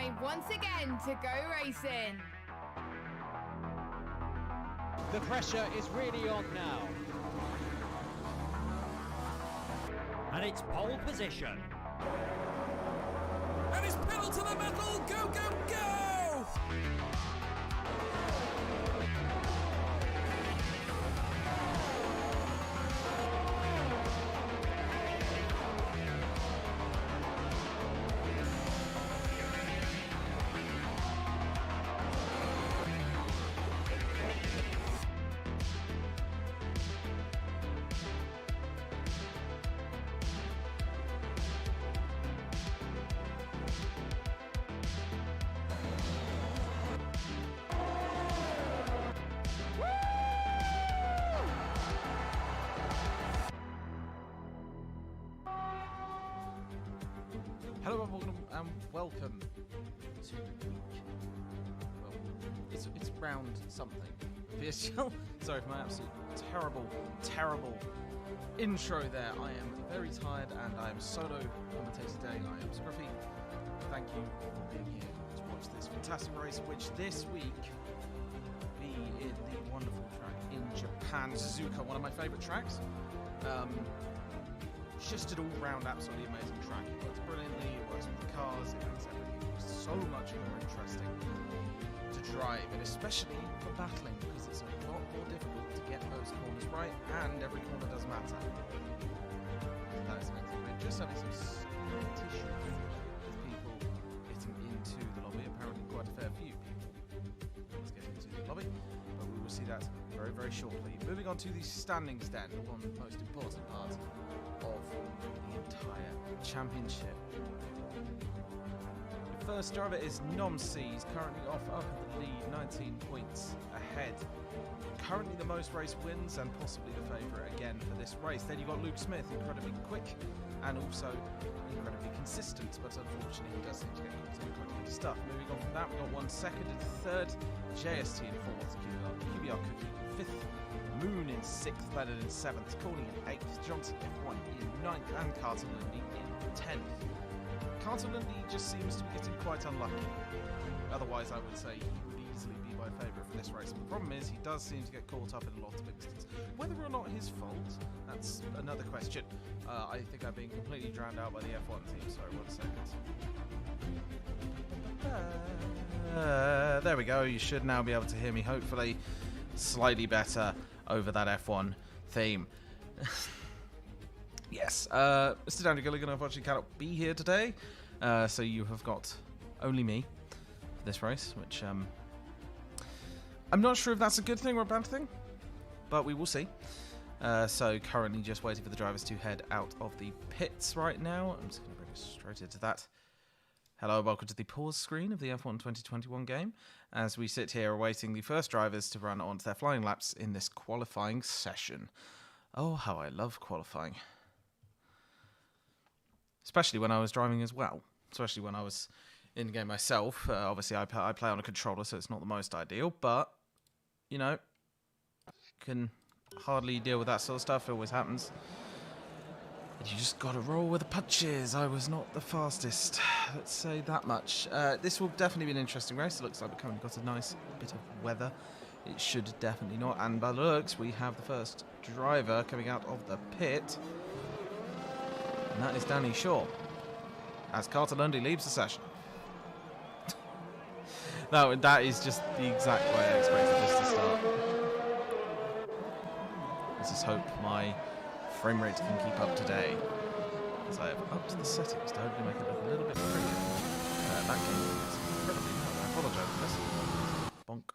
time once again to go racing. The pressure is really on now. And it's pole position. And it's pedal to the metal, go, go, go! Hello and welcome to it's round something. PSGL. Sorry for my absolute terrible intro there. I am very tired and I am solo commentator today. I am Scruffy. Thank you for being here to watch this fantastic race, which this week will be in the wonderful track in Japan, Suzuka, one of my favourite tracks. Just an all-round absolutely amazing track. It works brilliantly, it works with the cars, it makes everything so much more interesting to drive, and especially for battling, because it's a lot more difficult to get those corners right, and every corner does matter. That is amazing. We're just having some slight issues with people getting into the lobby, apparently quite a fair few people. Let's get into the lobby, but we will see that very, very shortly. Moving on to the standings then, one of the most important parts of the entire championship. The first driver is Nomsi. He's currently off up in the lead, 19 points ahead. Currently the most race wins and possibly the favourite again for this race. Then you've got Luke Smith, incredibly quick and also incredibly consistent, but unfortunately he does seem to get caught in quick stuff. Moving on from that, we've got 1 second and third, JST in fourth, QBR Cookie fifth, Moon in 6th, Leonard in 7th, Corning in 8th, Johnson F1 in 9th, and Carter Lindy in 10th. Carter Lindy just seems to be getting quite unlucky. Otherwise, I would say he would easily be my favourite for this race. But the problem is, he does seem to get caught up in a lot of instances. Whether or not his fault, that's another question. I think I'm being completely drowned out by the F1 team, so 1 second. There we go, you should now be able to hear me, hopefully slightly better over that F1 theme. Yes, Mr. Daniel Gilligan unfortunately cannot be here today, so you have got only me for this race, which I'm not sure if that's a good thing or a bad thing, but we will see. So currently just waiting for the drivers to head out of the pits right now. I'm just going to bring us straight into that. Hello, welcome to the pause screen of the F1 2021 game, as we sit here awaiting the first drivers to run onto their flying laps in this qualifying session. Oh, how I love qualifying. Especially when I was driving as well. Especially when I was in the game myself. Obviously, I play on a controller, so it's not the most ideal, but, you know, can hardly deal with that sort of stuff. It always happens. You just gotta roll with the punches. I was not the fastest, let's say that much. This will definitely be an interesting race. It looks like we've currently got a nice bit of weather. It should definitely not. And by the looks, we have the first driver coming out of the pit. And that is Danny Shaw, as Carter Lundy leaves the session. No, that is just the exact way I expected this to start. Let's just hope my frame rate can keep up today, as I have upped the settings to hopefully make it look a little bit prettier. That game is incredibly loud. I apologise for this. Bonk.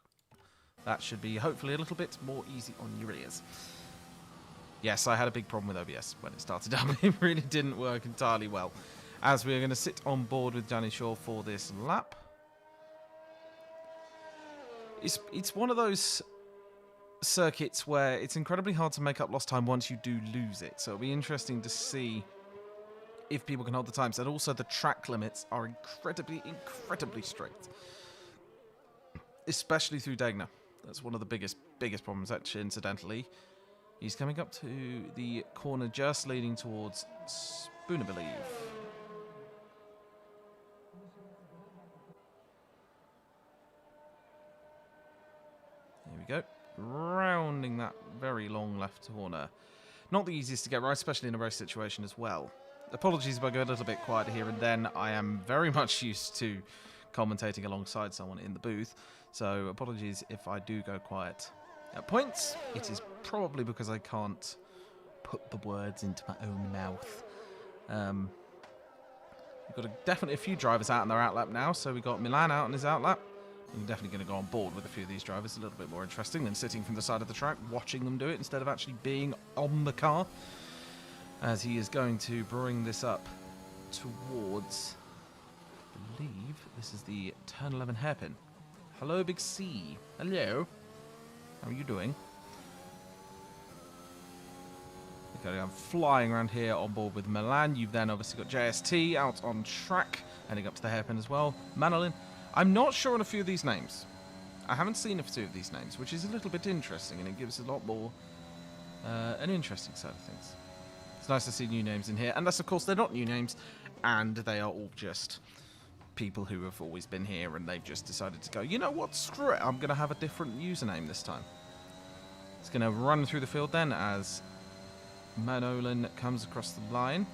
That should be hopefully a little bit more easy on your ears. Yes, I had a big problem with OBS when it started up. It really didn't work entirely well. As we're going to sit on board with Danny Shaw for this lap. It's one of those circuits where it's incredibly hard to make up lost time once you do lose it. So it'll be interesting to see if people can hold the times. And also the track limits are incredibly strict. Especially through Degner. That's one of the biggest problems, actually, incidentally. He's coming up to the corner just leading towards Spoon, I believe. we go. Rounding that very long left corner. Not the easiest to get right, especially in a race situation as well. Apologies if I go a little bit quiet here and then. I am very much used to commentating alongside someone in the booth, so apologies if I do go quiet at points. It is probably because I can't put the words into my own mouth. We've got definitely a few drivers out on their outlap now, so we've got Milan out on his outlap. I'm definitely going to go on board with a few of these drivers. A little bit more interesting than sitting from the side of the track, watching them do it instead of actually being on the car. As he is going to bring this up towards, I believe this is the turn 11 hairpin. Hello, Big C. Hello. How are you doing? Okay, I'm flying around here on board with Milan. You've then obviously got JST out on track, heading up to the hairpin as well. Manolin. I'm not sure on a few of these names. I haven't seen a few of these names, which is a little bit interesting, and it gives a lot more an interesting side of things. It's nice to see new names in here, unless of course they're not new names, and they are all just people who have always been here, and they've just decided to go, you know what, screw it, I'm going to have a different username this time. It's going to run through the field then as Manolin comes across the line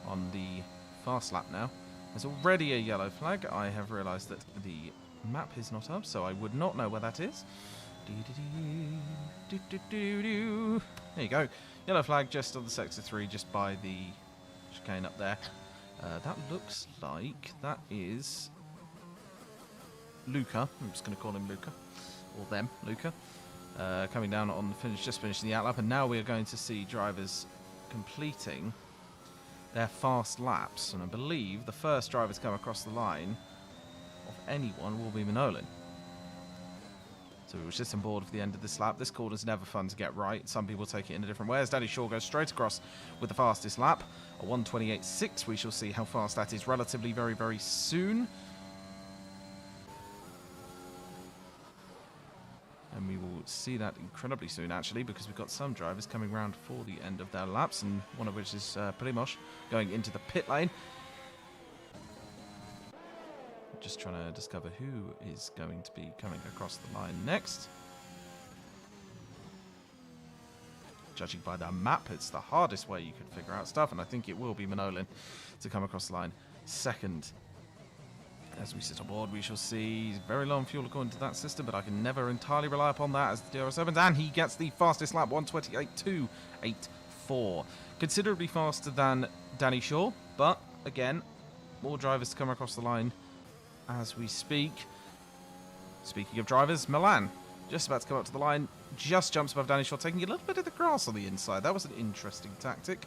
on the fast lap now. There's already a yellow flag. I have realised that the map is not up, so I would not know where that is. There you go. Yellow flag just on the sector 3, just by the chicane up there. That looks like that is Luca. I'm just going to call him Luca. Or them, Luca. Coming down on the finish, just finishing the outlap, and now we are going to see drivers completing their fast laps, and I believe the first driver to come across the line of anyone will be Manolin. So we were just on board for the end of this lap. This corner's never fun to get right. Some people take it in a different way, as Danny Shaw goes straight across with the fastest lap, a 1:28.6. We shall see how fast that is relatively very, very soon. And we will see that incredibly soon, actually, because we've got some drivers coming round for the end of their laps, and one of which is Primoz going into the pit lane. Just trying to discover who is going to be coming across the line next. Judging by the map, it's the hardest way you could figure out stuff, and I think it will be Manolin to come across the line second. As we sit on board, we shall see very low on fuel according to that system, but I can never entirely rely upon that as the DRS opens, and he gets the fastest lap, 1:28.284. Considerably faster than Danny Shaw, but again, more drivers to come across the line as we speak. Speaking of drivers, Milan, just about to come up to the line, just jumps above Danny Shaw, taking a little bit of the grass on the inside. That was an interesting tactic.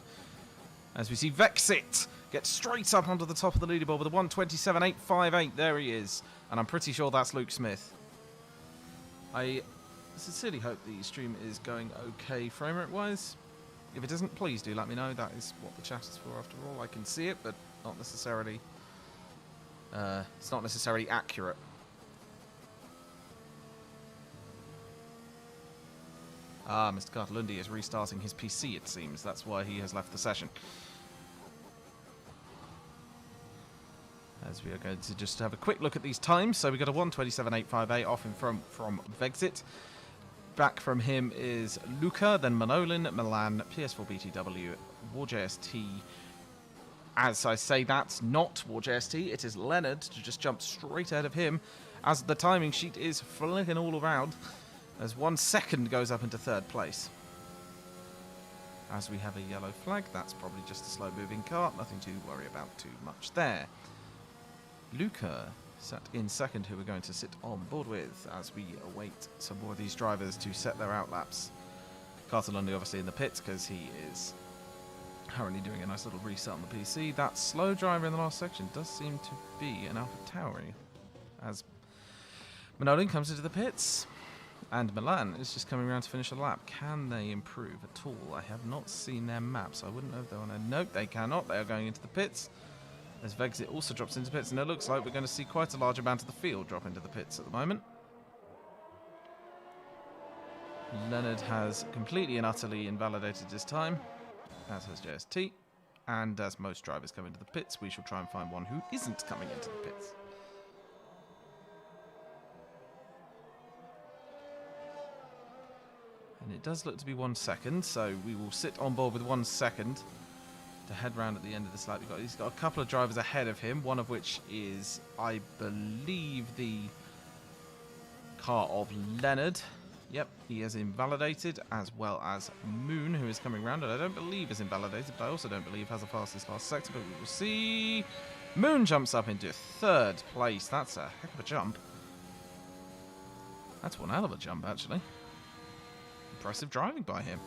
As we see Vexit get straight up onto the top of the leaderboard with a 1:27.858. There he is. And I'm pretty sure that's Luke Smith. I sincerely hope the stream is going okay frame rate wise. If it isn't, please do let me know. That is what the chat is for after all. I can see it, but not necessarily... it's not necessarily accurate. Ah, Mr. Cartalundi is restarting his PC, it seems. That's why he has left the session. As we are going to just have a quick look at these times. So we got a 1:27.858 off in front from Vexit. Back from him is Luca, then Manolin, Milan, PS4 BTW, WarJST. As I say, that's not WarJST. It is Leonard to just jump straight ahead of him, as the timing sheet is flicking all around, as 1 second goes up into third place. As we have a yellow flag, that's probably just a slow-moving car. Nothing to worry about too much there. Luca sat in second, who we're going to sit on board with as we await some more of these drivers to set their outlaps. Cartalundi obviously in the pits because he is currently doing a nice little reset on the PC. That slow driver in the last section does seem to be an Alpha Tauri, as Manolin comes into the pits. And Milan is just coming around to finish a lap. Can they improve at all? I have not seen their maps. I wouldn't know if they're on a... Nope, they cannot. They are going into the pits. As Vexit also drops into pits. And it looks like we're going to see quite a large amount of the field drop into the pits at the moment. Leonard has completely and utterly invalidated his time, as has JST. And as most drivers come into the pits, we shall try and find one who isn't coming into the pits. And it does look to be 1 second, so we will sit on board with 1 second to head round at the end of this lap. He's got a couple of drivers ahead of him, one of which is, I believe, the car of Leonard. Yep, he is invalidated, as well as Moon, who is coming round, and I don't believe is invalidated, but I also don't believe has a fastest last sector, but we will see. Moon jumps up into 3rd place. That's a heck of a jump. That's one hell of a jump, actually. Impressive driving by him.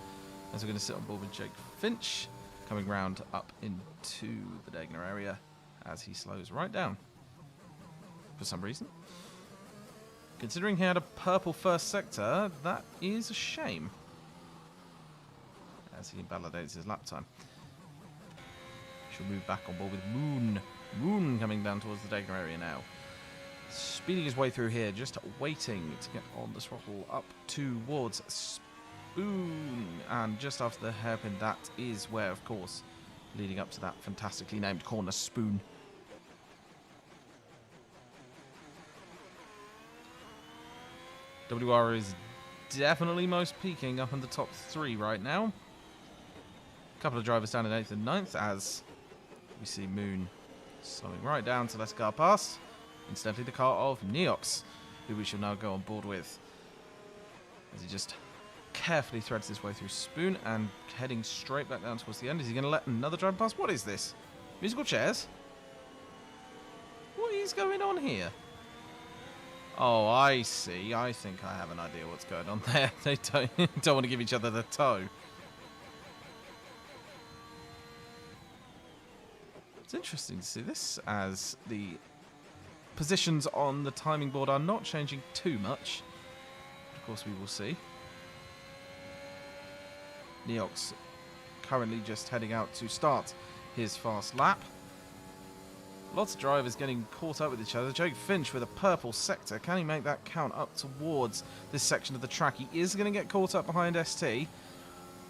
As we're going to sit on board with Jake Finch, coming round up into the Degner area as he slows right down for some reason. Considering he had a purple first sector, that is a shame, as he invalidates his lap time. She'll move back on board with Moon. Moon coming down towards the Degner area now. Speeding his way through here, just waiting to get on the throttle up towards Spoon. And just after the hairpin, that is where, of course, leading up to that fantastically named corner, Spoon. WR is definitely most peaking up in the top 3 right now. A couple of drivers down in 8th and 9th as we see Moon slowing right down to let a car pass. Incidentally, the car of Neox, who we shall now go on board with, as he just carefully threads his way through Spoon and heading straight back down towards the end. Is he going to let another driver pass? What is this? Musical chairs? What is going on here? Oh, I see. I think I have an idea what's going on there. They don't want to give each other the toe. It's interesting to see this, as the positions on the timing board are not changing too much. Of course, we will see. Neox currently just heading out to start his fast lap. Lots of drivers getting caught up with each other. Jake Finch with a purple sector. Can he make that count up towards this section of the track? He is going to get caught up behind ST,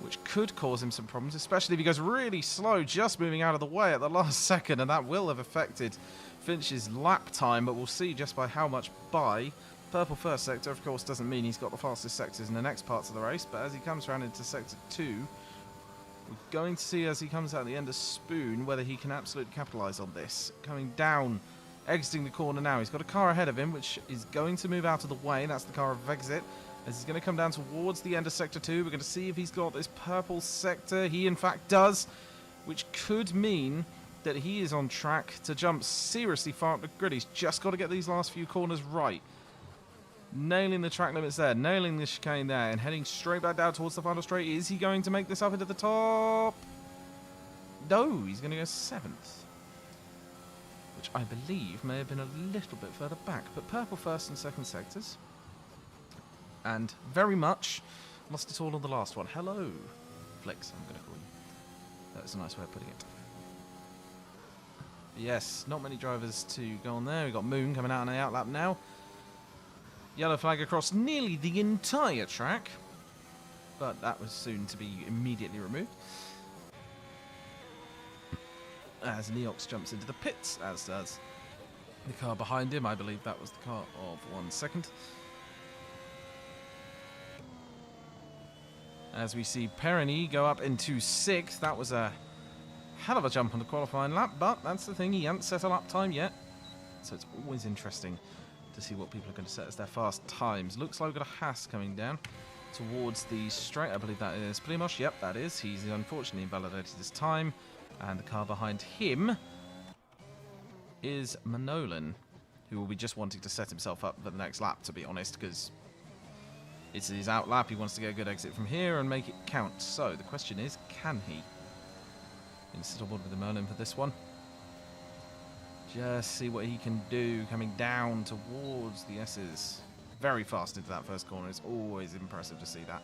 which could cause him some problems, especially if he goes really slow, just moving out of the way at the last second, and that will have affected Finch's lap time, but we'll see just by how much by. Purple first sector, of course, doesn't mean he's got the fastest sectors in the next parts of the race, but as he comes around into sector 2, we're going to see as he comes out at the end of Spoon whether he can absolutely capitalise on this. Coming down, exiting the corner now. He's got a car ahead of him, which is going to move out of the way. That's the car of Exit. As he's going to come down towards the end of Sector 2, we're going to see if he's got this purple sector. He, in fact, does, which could mean that he is on track to jump seriously far up the grid. He's just got to get these last few corners right. Nailing the track limits there, nailing the chicane there, and heading straight back down towards the final straight. Is he going to make this up into the top? No, he's going to go 7th. Which I believe may have been a little bit further back. But purple first and second sectors. And very much lost it all on the last one. Hello, Flex, I'm going to call you. That's a nice way of putting it. Yes, not many drivers to go on there. We've got Moon coming out on the outlap now. Yellow flag across nearly the entire track, but that was soon to be immediately removed. As Neox jumps into the pits, as does the car behind him. I believe that was the car of 1 second. As we see Perroni go up into 6th. That was a hell of a jump on the qualifying lap, but that's the thing, he hasn't set a lap time yet. So it's always interesting to see what people are going to set as their fast times. Looks like we've got a Haas coming down towards the straight. I believe that is Plimosh. Yep, that is. He's unfortunately invalidated his time. And the car behind him is Manolan, who will be just wanting to set himself up for the next lap, to be honest, because it's his out lap. He wants to get a good exit from here and make it count. So the question is, can he? Going to sit on board with the Merlin for this one. Just see what he can do coming down towards the S's. Very fast into that first corner. It's always impressive to see that.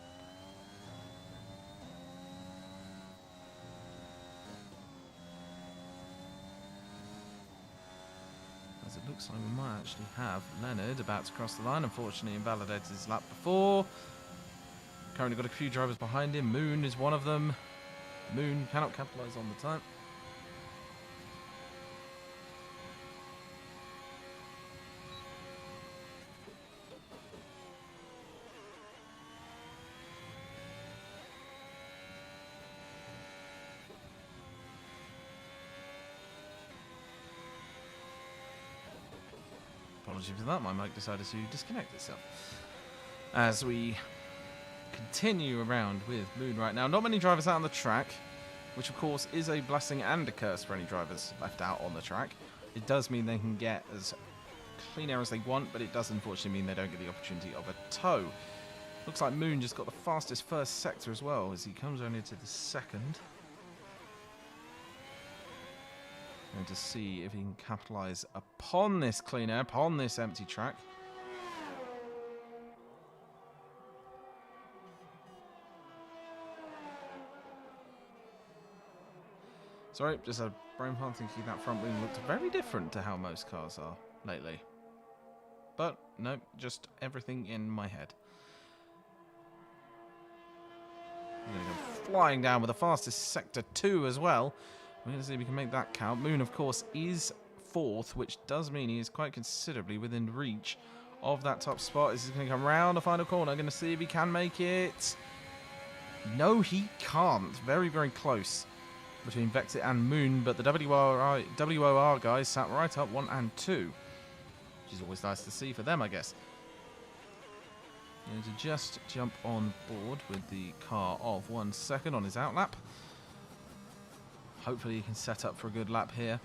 As it looks like we might actually have Leonard about to cross the line. Unfortunately, invalidated his lap before. Currently got a few drivers behind him. Moon is one of them. Moon cannot capitalise on the time. apologies for that. My mic decided to disconnect itself. As we continue around with Moon right now. Not many drivers out on the track, which of course is a blessing and a curse for any drivers left out on the track. It does mean they can get as clean air as they want, but it does unfortunately mean they don't get the opportunity of a tow. Looks like Moon just got the fastest first sector as well as he comes only to the second. And to see if he can capitalise upon this clean air, upon this empty track. Sorry, just a brain fart thinking that front wing looked very different to how most cars are lately. But, no, just everything in my head. We're going to go flying down with the fastest Sector 2 as well. We're going to see if we can make that count. Moon, of course, is 4th, which does mean he is quite considerably within reach of that top spot. This is going to come round the final corner. Going to see if he can make it. No, he can't. Very, very close between Vexit and Moon, but the WOR guys sat right up 1 and 2, which is always nice to see for them, I guess. Going to just jump on board with the car of 1 second on his outlap. Hopefully he can set up for a good lap here.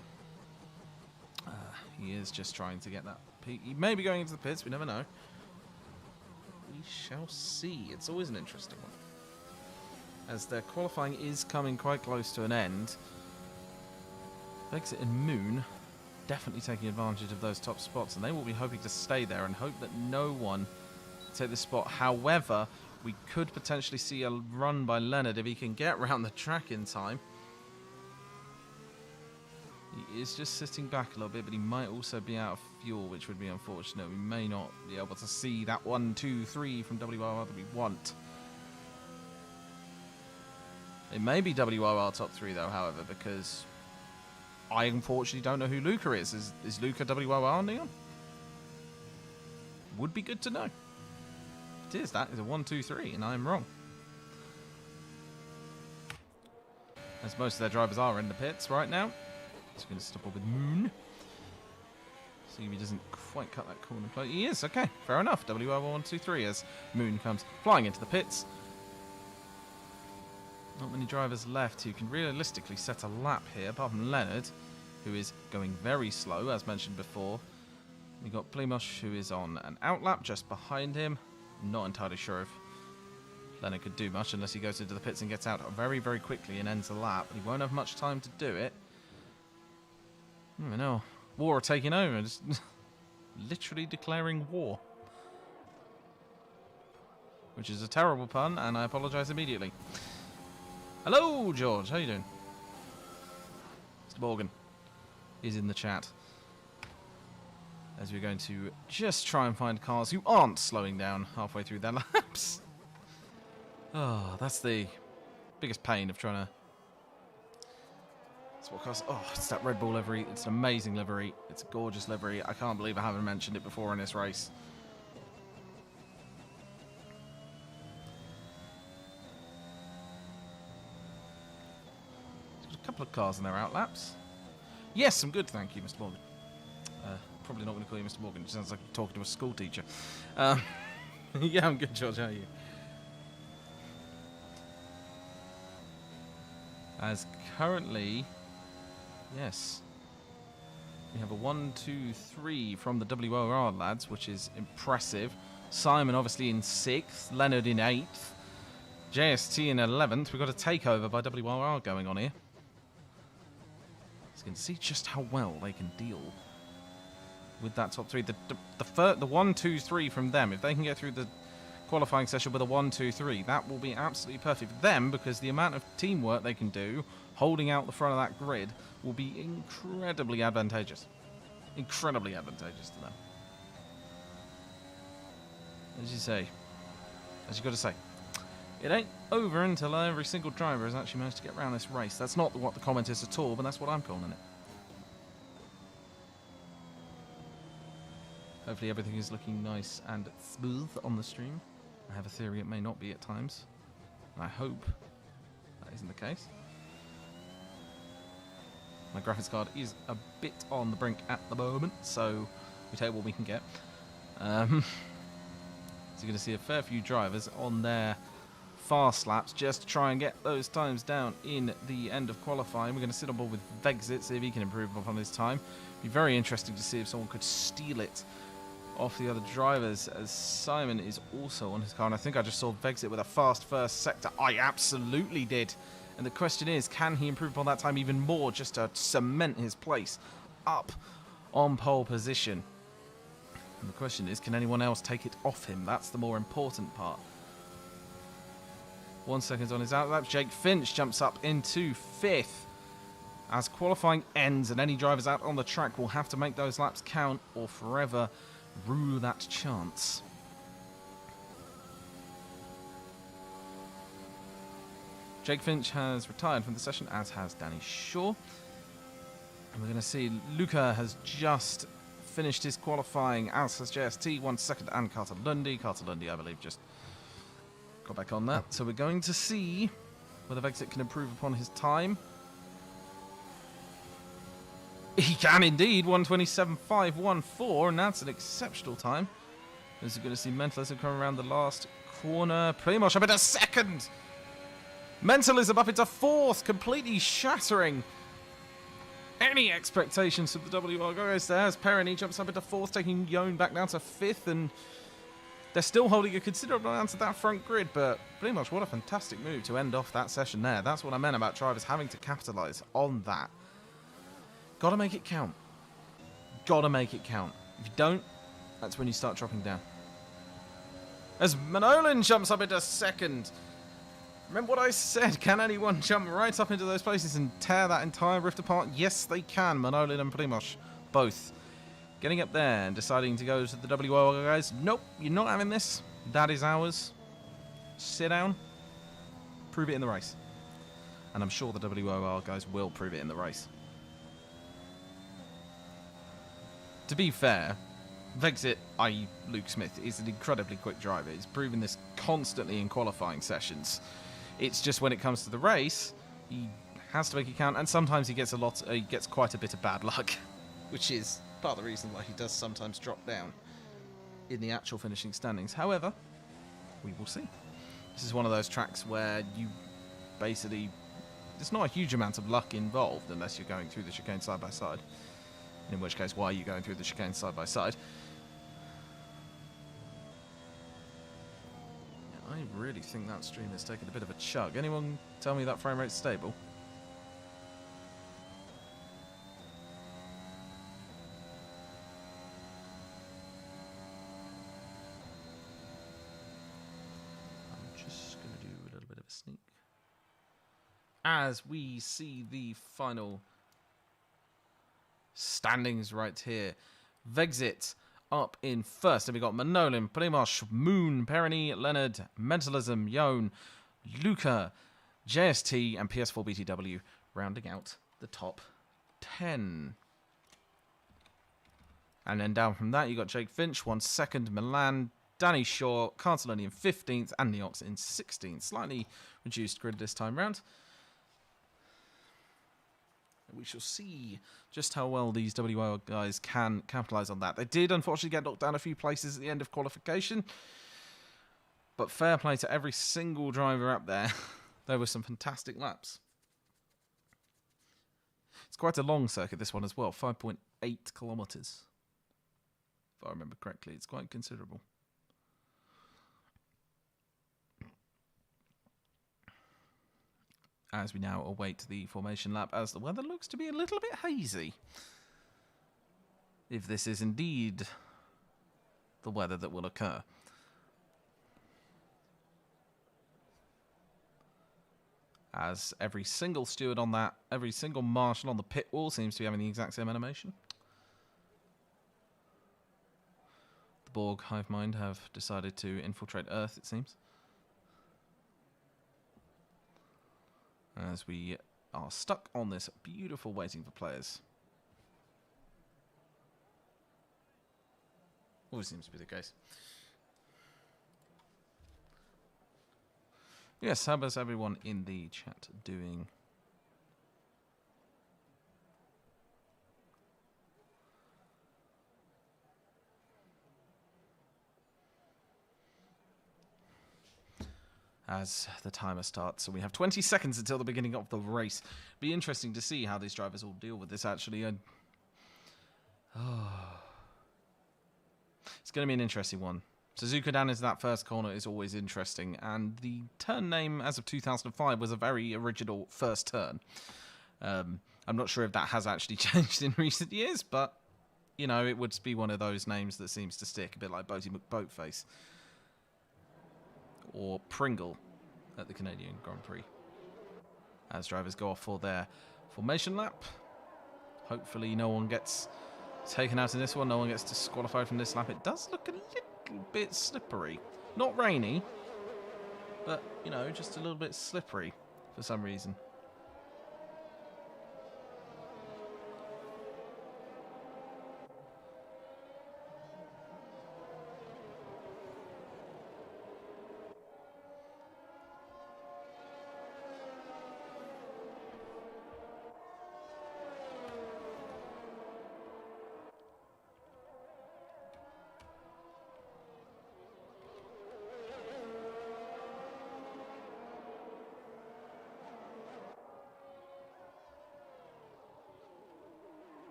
He is just trying to get that peak. He may be going into the pits, we never know. We shall see. It's always an interesting one, as their qualifying is coming quite close to an end. Vexit and Moon definitely taking advantage of those top spots, and they will be hoping to stay there and hope that no one take this spot. However, we could potentially see a run by Leonard if he can get around the track in time. He is just sitting back a little bit, but he might also be out of fuel, which would be unfortunate. We may not be able to see that 1, 2, 3 from WRR that we want. It may be WRR top 3 though, however, because I unfortunately don't know who Luca is. Is Luca WRR, Neon? Would be good to know. If it is, that is a 1, 2, 3, and I'm wrong. As most of their drivers are in the pits right now. Just going to stop up with Moon. See if he doesn't quite cut that corner close. He is, okay, fair enough. WR 1, 2, 3 as Moon comes flying into the pits. Not many drivers left who can realistically set a lap here, apart from Leonard, who is going very slow, as mentioned before. We've got Plimosh, who is on an outlap just behind him. Not entirely sure if Leonard could do much unless he goes into the pits and gets out very, very quickly and ends the lap. He won't have much time to do it. I know. War are taking over, just literally declaring war. Which is a terrible pun, and I apologise immediately. Hello, George. How you doing? Mr. Morgan is in the chat. As we're going to just try and find cars who aren't slowing down halfway through their laps. Oh, that's the biggest pain of trying to... Oh, it's that Red Bull livery. It's an amazing livery. It's a gorgeous livery. I can't believe I haven't mentioned it before in this race. There's a couple of cars in their outlaps. Yes, I'm good, thank you, Mr. Morgan. Probably not going to call you Mr. Morgan. It sounds like you're talking to a school teacher. Yeah, I'm good, George. How are you? As currently... Yes. We have a 1, 2, 3 from the WOR lads, which is impressive. Simon obviously in 6th, Leonard in 8th, JST in 11th. We've got a takeover by WOR going on here. So you can see just how well they can deal with that top 3. The 1, 2, 3 from them, if they can get through the qualifying session with a 1, 2, 3, that will be absolutely perfect for them, because the amount of teamwork they can do holding out the front of that grid will be incredibly advantageous. Incredibly advantageous to them. As you say. As you got to say. It ain't over until every single driver has actually managed to get around this race. That's not what the comment is at all, but that's what I'm calling it. Hopefully everything is looking nice and smooth on the stream. I have a theory it may not be at times. And I hope that isn't the case. My graphics card is a bit on the brink at the moment, so coffee table we can get. So you're going to see a fair few drivers on their fast laps just to try and get those times down in the end of qualifying. We're going to sit on board with Vexit, see if he can improve upon his time. Be very interesting to see if someone could steal it off the other drivers, as Simon is also on his car. And I think I just saw Vexit with a fast first sector. I absolutely did. And the question is, can he improve upon that time even more just to cement his place up on pole position? And the question is, can anyone else take it off him? That's the more important part. 1 second on his outlap. Jake Finch jumps up into 5th. As qualifying ends and any drivers out on the track will have to make those laps count or forever rue that chance. Jake Finch has retired from the session, as has Danny Shaw. And we're going to see Luca has just finished his qualifying, as has JST, 1 second, and Carter Lundy. Carter Lundy, I believe, just got back on that. So we're going to see whether Vexit can improve upon his time. He can indeed, 1:27.514, and that's an exceptional time. As you're going to see Mentalism come around the last corner. Primoz up into 2nd. Mentalism up into 4th, completely shattering any expectations of the WR guys there. As Perrini jumps up into 4th, taking Yon back down to 5th, and they're still holding a considerable amount of that front grid, but pretty much what a fantastic move to end off that session there. That's what I meant about drivers having to capitalise on that. Gotta make it count. Gotta make it count. If you don't, that's when you start dropping down. As Manolin jumps up into 2nd. Remember what I said? Can anyone jump right up into those places and tear that entire rift apart? Yes, they can. Manolin and Primoz, both. Getting up there and deciding to go to the WO guys. Nope, you're not having this. That is ours. Sit down. Prove it in the race. And I'm sure the WOR guys will prove it in the race. To be fair, Vexit, i.e. Luke Smith, is an incredibly quick driver. He's proven this constantly in qualifying sessions. It's just when it comes to the race, he has to make it count, and sometimes he gets quite a bit of bad luck, which is part of the reason why he does sometimes drop down in the actual finishing standings. However, we will see. This is one of those tracks where you basically, there's not a huge amount of luck involved unless you're going through the chicane side by side. In which case, why are you going through the chicane side by side? Yeah, I really think that stream has taken a bit of a chug. Anyone tell me that frame rate's stable? I'm just going to do a little bit of a sneak. As we see the final standings right here. Vexit up in 1st. And we got Manolin, Primoz, Moon, Perrini, Leonard, Mentalism, Yon, Luca, JST, and PS4 BTW rounding out the top 10. And then down from that, you got Jake Finch, 1 second, Milan, Danny Shaw, Carteloni in 15th, and Neox in 16th. Slightly reduced grid this time round. We shall see just how well these WO guys can capitalise on that. They did, unfortunately, get knocked down a few places at the end of qualification. But fair play to every single driver up there. There were some fantastic laps. It's quite a long circuit, this one as well. 5.8 kilometres. If I remember correctly, it's quite considerable. As we now await the formation lap, as the weather looks to be a little bit hazy. If this is indeed the weather that will occur. As every single steward on that, every single marshal on the pit wall seems to be having the exact same animation. The Borg hive mind have decided to infiltrate Earth, it seems. As we are stuck on this beautiful waiting for players. Always seems to be the case. Yes, how is everyone in the chat doing? as the timer starts. So we have 20 seconds until the beginning of the race. Be interesting to see how these drivers all deal with this, actually. It's going to be an interesting one. Suzuka down into that first corner is always interesting, and the turn name as of 2005 was a very original first turn. I'm not sure if that has actually changed in recent years, but, you know, it would be one of those names that seems to stick, a bit like Boaty McBoatface. Or Pringle at the Canadian Grand Prix. As drivers go off for their formation lap. Hopefully no one gets taken out in this one, no one gets disqualified from this lap. It does look a little bit slippery. Not rainy, but, you know, just a little bit slippery for some reason.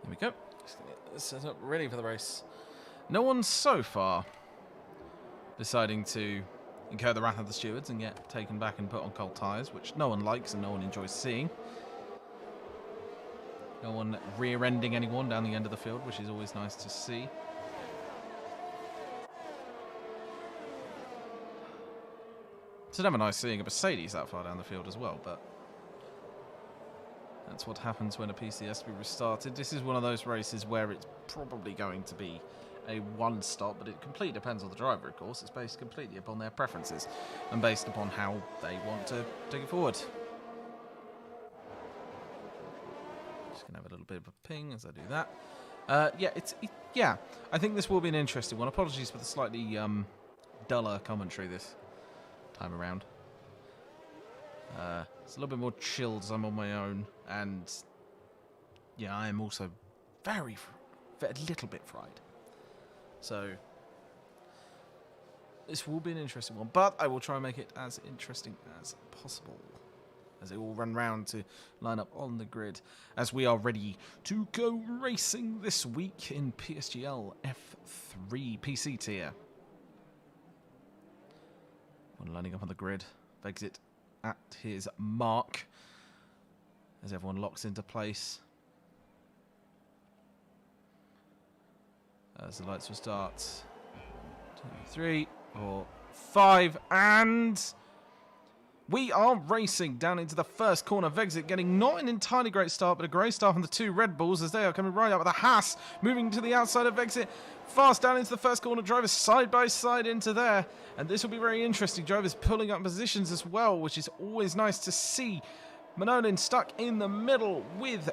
There we go. Just gonna get this set up ready for the race. No one so far deciding to incur the wrath of the stewards and get taken back and put on cold tyres, which no one likes and no one enjoys seeing. No one rear-ending anyone down the end of the field, which is always nice to see. It's never nice seeing a Mercedes that far down the field as well, but that's what happens when a PC has to be restarted. This is one of those races where it's probably going to be a one stop, but it completely depends on the driver, of course. It's based completely upon their preferences and based upon how they want to take it forward. Just going to have a little bit of a ping as I do that. Yeah, I think this will be an interesting one. Apologies for the slightly duller commentary this time around. It's a little bit more chilled as I'm on my own, and yeah, I am also a little bit fried. So this will be an interesting one, but I will try and make it as interesting as possible as they all run round to line up on the grid as we are ready to go racing this week in PSGL F3 PC tier. One lining up on the grid, exit at his mark as everyone locks into place. As the lights will start. 2, 3, 4, 5, and we are racing down into the first corner. Vexit getting not an entirely great start, but a great start from the two Red Bulls as they are coming right up with a Haas moving to the outside of Vexit. Fast down into the first corner, drivers side by side into there. And this will be very interesting. Drivers pulling up positions as well, which is always nice to see. Manolin stuck in the middle with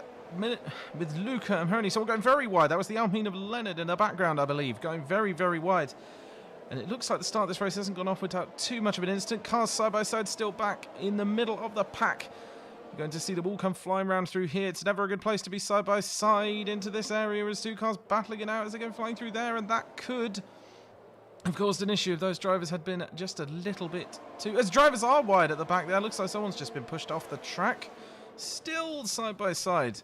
Luca and Herney. So we're going very wide. That was the Alpine of Leonard in the background, I believe. Going very, very wide. And it looks like the start of this race hasn't gone off without too much of an incident. Cars side by side still back in the middle of the pack. You're going to see the ball come flying round through here. It's never a good place to be side by side into this area as two cars battling it out as they go flying through there. And that could have caused an issue if those drivers had been just a little bit too... As drivers are wide at the back there. Looks like someone's just been pushed off the track. Still side by side.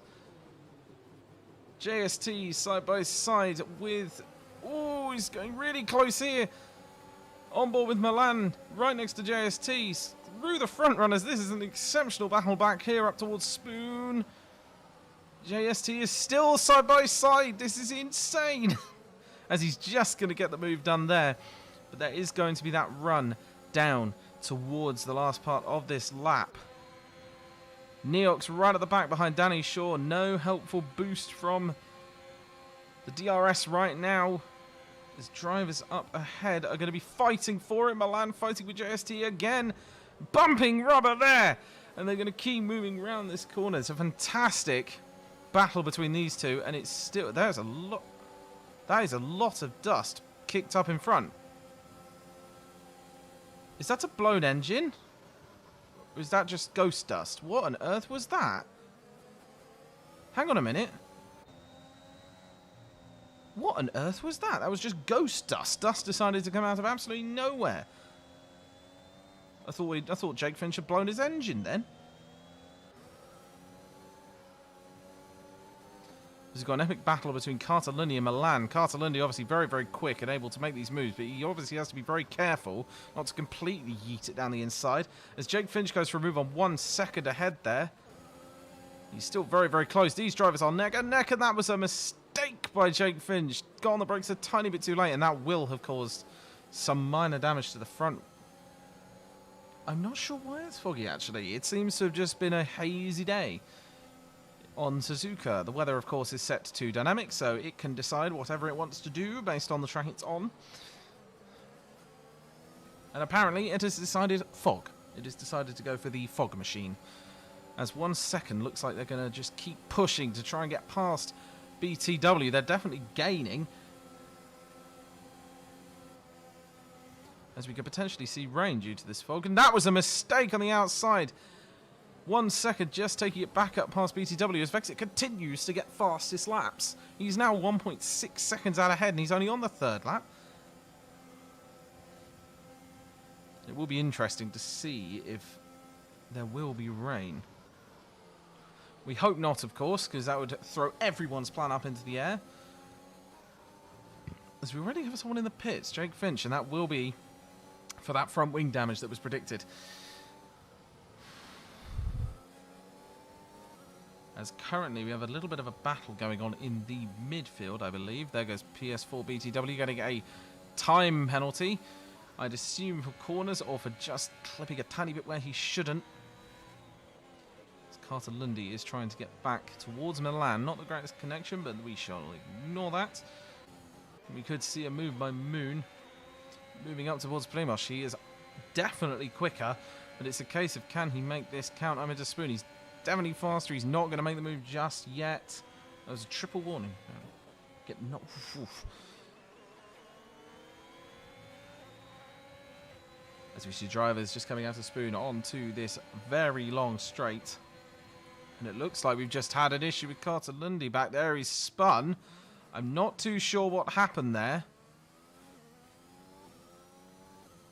JST side by side with... Oh, he's going really close here. On board with Milan, right next to JST. Through the front runners. This is an exceptional battle back here up towards Spoon. JST is still side by side. This is insane. As he's just going to get the move done there. But there is going to be that run down towards the last part of this lap. Neox right at the back behind Danny Shaw. No helpful boost from the DRS right now. As drivers up ahead are going to be fighting for it. Milan fighting with JST again. Bumping rubber there. And they're going to keep moving around this corner. It's a fantastic battle between these two. And it's still... There's a lot... That is a lot of dust kicked up in front. Is that a blown engine? Or is that just ghost dust? What on earth was that? Hang on a minute. What on earth was that? That was just ghost dust. Dust decided to come out of absolutely nowhere. I thought Jake Finch had blown his engine then. He's got an epic battle between Carter Lundy and Milan. Carter Lundy obviously very, very quick and able to make these moves, but he obviously has to be very careful not to completely yeet it down the inside. As Jake Finch goes for a move on 1 second ahead there. He's still very, very close. These drivers are neck and neck, and that was a mistake by Jake Finch. Got on the brakes a tiny bit too late, and that will have caused some minor damage to the front. I'm not sure why it's foggy, actually. It seems to have just been a hazy day on Suzuka. The weather, of course, is set to dynamic, so it can decide whatever it wants to do based on the track it's on. And apparently, it has decided fog. It has decided to go for the fog machine. As 1 second looks like they're going to just keep pushing to try and get past BTW. They're definitely gaining. As we could potentially see rain due to this fog. And that was a mistake on the outside. 1 second just taking it back up past BTW as Vexit continues to get fastest laps. He's now 1.6 seconds out ahead and he's only on the 3rd lap. It will be interesting to see if there will be rain. We hope not, of course, because that would throw everyone's plan up into the air. As we already have someone in the pits, Jake Finch, and that will be for that front wing damage that was predicted. As currently we have a little bit of a battle going on in the midfield, I believe. There goes PS4 BTW getting a time penalty. I'd assume for corners or for just clipping a tiny bit where he shouldn't. Carter Lundy is trying to get back towards Milan. Not the greatest connection, but we shall ignore that. We could see a move by Moon moving up towards Primoz. He is definitely quicker, but it's a case of can he make this count? I'm into Spoon. He's definitely faster. He's not going to make the move just yet. That was a triple warning. Get not. As we see drivers just coming out of Spoon onto this very long straight. And it looks like we've just had an issue with Carter Lundy back there. He's spun. I'm not too sure what happened there.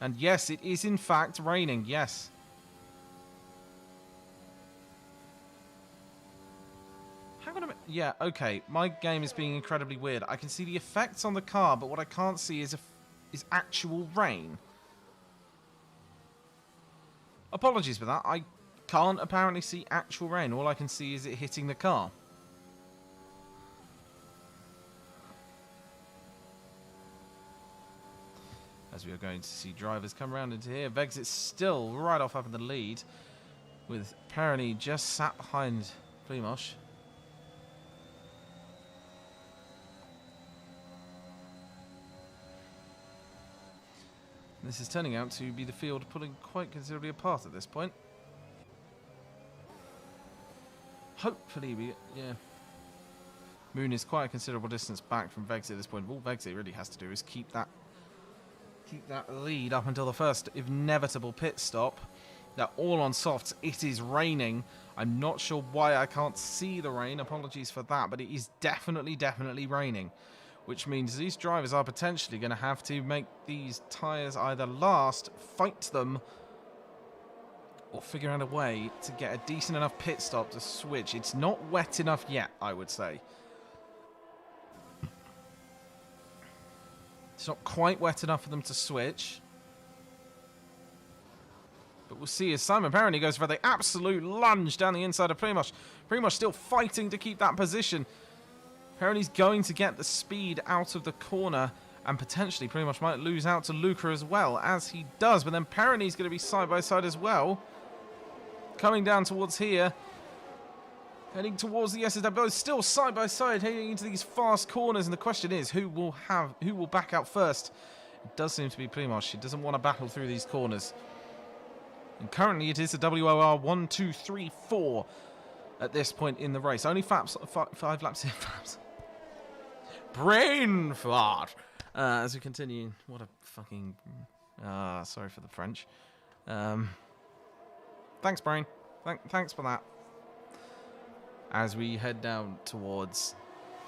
And yes, it is in fact raining. Yes. Hang on a minute. Yeah, okay. My game is being incredibly weird. I can see the effects on the car, but what I can't see is actual rain. Apologies for that. I can't apparently see actual rain. All I can see is it hitting the car. As we are going to see drivers come around into here. Vexit's still right off up in the lead, with Perroni just sat behind Primoz. This is turning out to be the field pulling quite considerably apart at this point. Hopefully Moon is quite a considerable distance back from Vexit at this point. All Vexit really has to do is keep that lead up until the first inevitable pit stop. They're all on softs. It is raining. I'm not sure why I can't see the rain. Apologies for that, but it is definitely raining. Which means these drivers are potentially going to have to make these tyres either last, fight them, or figure out a way to get a decent enough pit stop to switch. It's not wet enough yet, I would say. It's not quite wet enough for them to switch. But we'll see as Simon apparently goes for the absolute lunge down the inside of Primoz. Primoz still fighting to keep that position. Perroni's going to get the speed out of the corner, and potentially Primoz might lose out to Luca as well, as he does. But then Perroni's going to be side by side as well. Coming down towards here. Heading towards the SSW. Still side by side, heading into these fast corners. And the question is, who will back out first? It does seem to be Primoz. He doesn't want to battle through these corners. And currently it is the WOR 1, 2, 3, 4 at this point in the race. Only 5 laps in. Brain fart. As we continue. What a fucking... sorry for the French. Thanks, Brain. Thanks for that. As we head down towards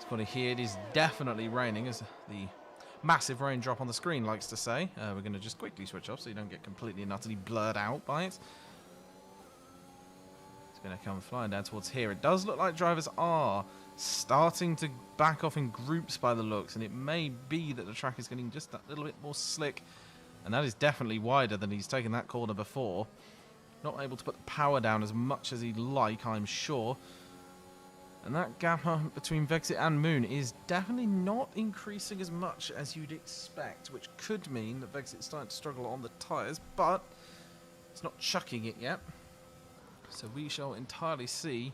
corner here, it is definitely raining, as the massive raindrop on the screen likes to say. We're going to just quickly switch off so you don't get completely and utterly blurred out by it. It's going to come flying down towards here. It does look like drivers are starting to back off in groups by the looks, and it may be that the track is getting just that little bit more slick, and that is definitely wider than he's taken that corner before. Not able to put the power down as much as he'd like, I'm sure. And that gap between Vexit and Moon is definitely not increasing as much as you'd expect, which could mean that Vexit's starting to struggle on the tyres, but it's not chucking it yet. So we shall entirely see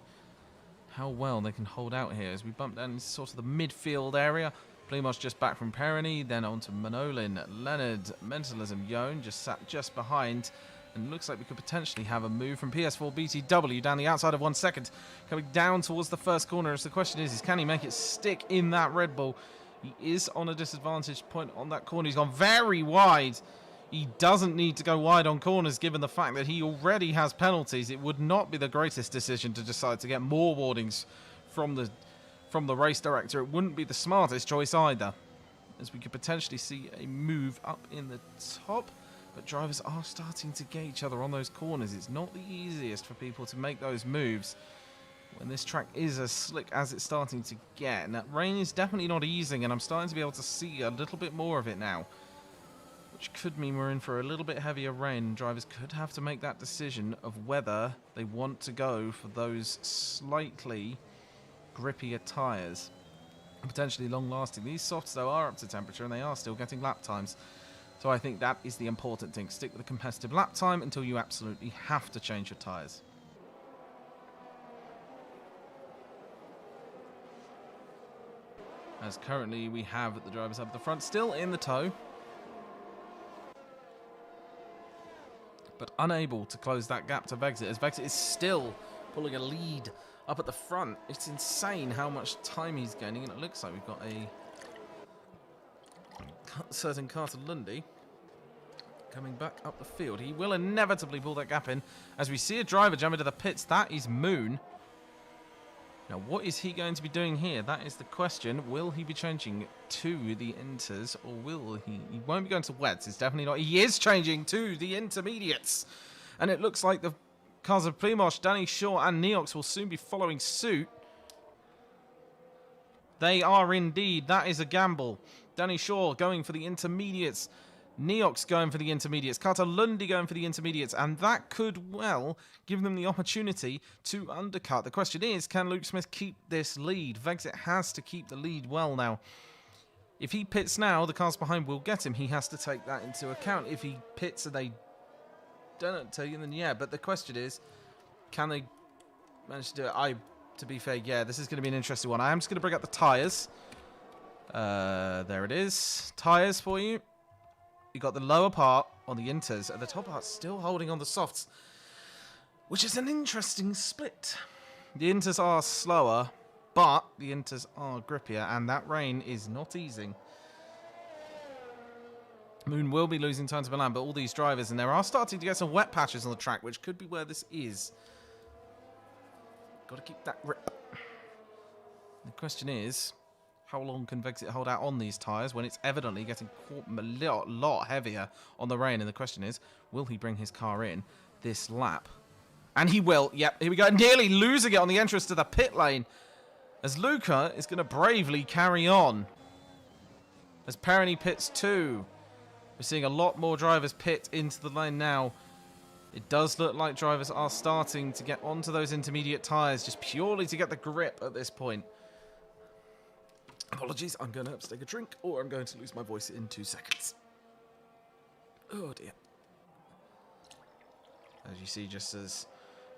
how well they can hold out here as we bump down into sort of the midfield area. Plymouth just back from Perony, then on to Manolin, Leonard, Mentalism, Yone just sat just behind. And it looks like we could potentially have a move from PS4 BTW down the outside of 1 second. Coming down towards the first corner. As the question is can he make it stick in that Red Bull? He is on a disadvantaged point on that corner. He's gone very wide. He doesn't need to go wide on corners given the fact that he already has penalties. It would not be the greatest decision to decide to get more warnings from the race director. It wouldn't be the smartest choice either, as we could potentially see a move up in the top. But drivers are starting to get each other on those corners. It's not the easiest for people to make those moves when this track is as slick as it's starting to get. And that rain is definitely not easing, and I'm starting to be able to see a little bit more of it now, which could mean we're in for a little bit heavier rain. Drivers could have to make that decision of whether they want to go for those slightly grippier tyres. Potentially long-lasting. These softs, though, are up to temperature, and they are still getting lap times. So I think that is the important thing. Stick with the competitive lap time until you absolutely have to change your tyres. As currently we have the drivers up at the front, still in the tow, but unable to close that gap to Vexit, as Vexit is still pulling a lead up at the front. It's insane how much time he's gaining, and it looks like we've got a certain Carter Lundy coming back up the field. He will inevitably pull that gap in as we see a driver jump into the pits. That is Moon. Now, what is he going to be doing here? That is the question. Will he be changing to the inters, or will he? He won't be going to wets. It's definitely not. He is changing to the intermediates, and it looks like the cars of Plimosh, Danny Shaw, and Neox will soon be following suit. They are indeed. That is a gamble. Danny Shaw going for the intermediates. Neox going for the intermediates. Carter Lundy going for the intermediates. And that could, well, give them the opportunity to undercut. The question is, can Luke Smith keep this lead? Vexit has to keep the lead well now. If he pits now, the cars behind will get him. He has to take that into account. If he pits and they don't tell you, then yeah. But the question is, can they manage to do it? To be fair, yeah, this is going to be an interesting one. I am just going to bring up the tyres. There it is. Tyres for you. You got the lower part on the inters, and the top part still holding on the softs, which is an interesting split. The inters are slower, but the inters are grippier, and that rain is not easing. Moon will be losing time to Milan, but all these drivers, and there are starting to get some wet patches on the track, which could be where this is. Got to keep that grip. The question is, how long can Vexit hold out on these tyres when it's evidently getting a lot heavier on the rain? And the question is, will he bring his car in this lap? And he will. Yep, here we go. Nearly losing it on the entrance to the pit lane, as Luca is going to bravely carry on. As Perony pits too. We're seeing a lot more drivers pit into the lane now. It does look like drivers are starting to get onto those intermediate tyres just purely to get the grip at this point. Apologies, I'm going to have to take a drink or I'm going to lose my voice in 2 seconds. Oh dear. As you see, just as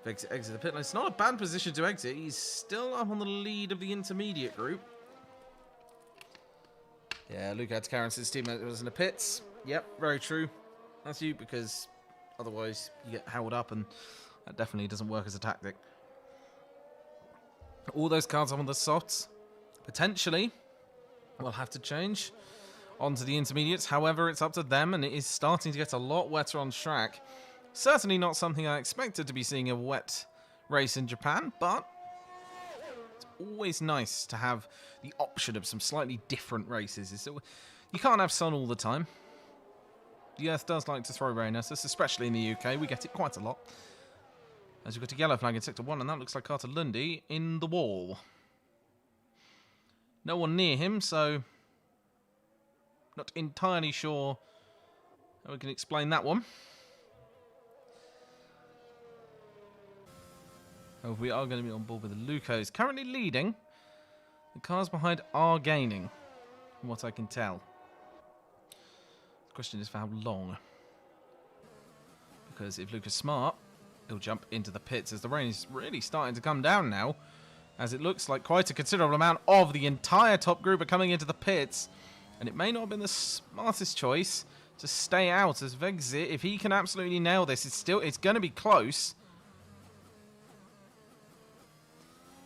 Vexit exits the pit lane, it's not a bad position to exit. He's still up on the lead of the intermediate group. Yeah, Luke had to carry on his teammate was in the pits. Yep, very true. That's you, because otherwise you get held up, and that definitely doesn't work as a tactic. All those cars on the softs potentially will have to change onto the intermediates. However, it's up to them, and it is starting to get a lot wetter on track. Certainly not something I expected to be seeing a wet race in Japan, but it's always nice to have the option of some slightly different races. You can't have sun all the time. The Earth does like to throw rain at us, especially in the UK. We get it quite a lot. As we've got a yellow flag in Sector 1, and that looks like Carter Lundy in the wall. No one near him, so not entirely sure how we can explain that one. Oh, we are going to be on board with the Lucos. Currently leading. The cars behind are gaining, from what I can tell. The question is for how long. Because if Luca's smart, he'll jump into the pits as the rain is really starting to come down now. As it looks like quite a considerable amount of the entire top group are coming into the pits. And it may not have been the smartest choice to stay out as Vexit, if he can absolutely nail this, it's going to be close.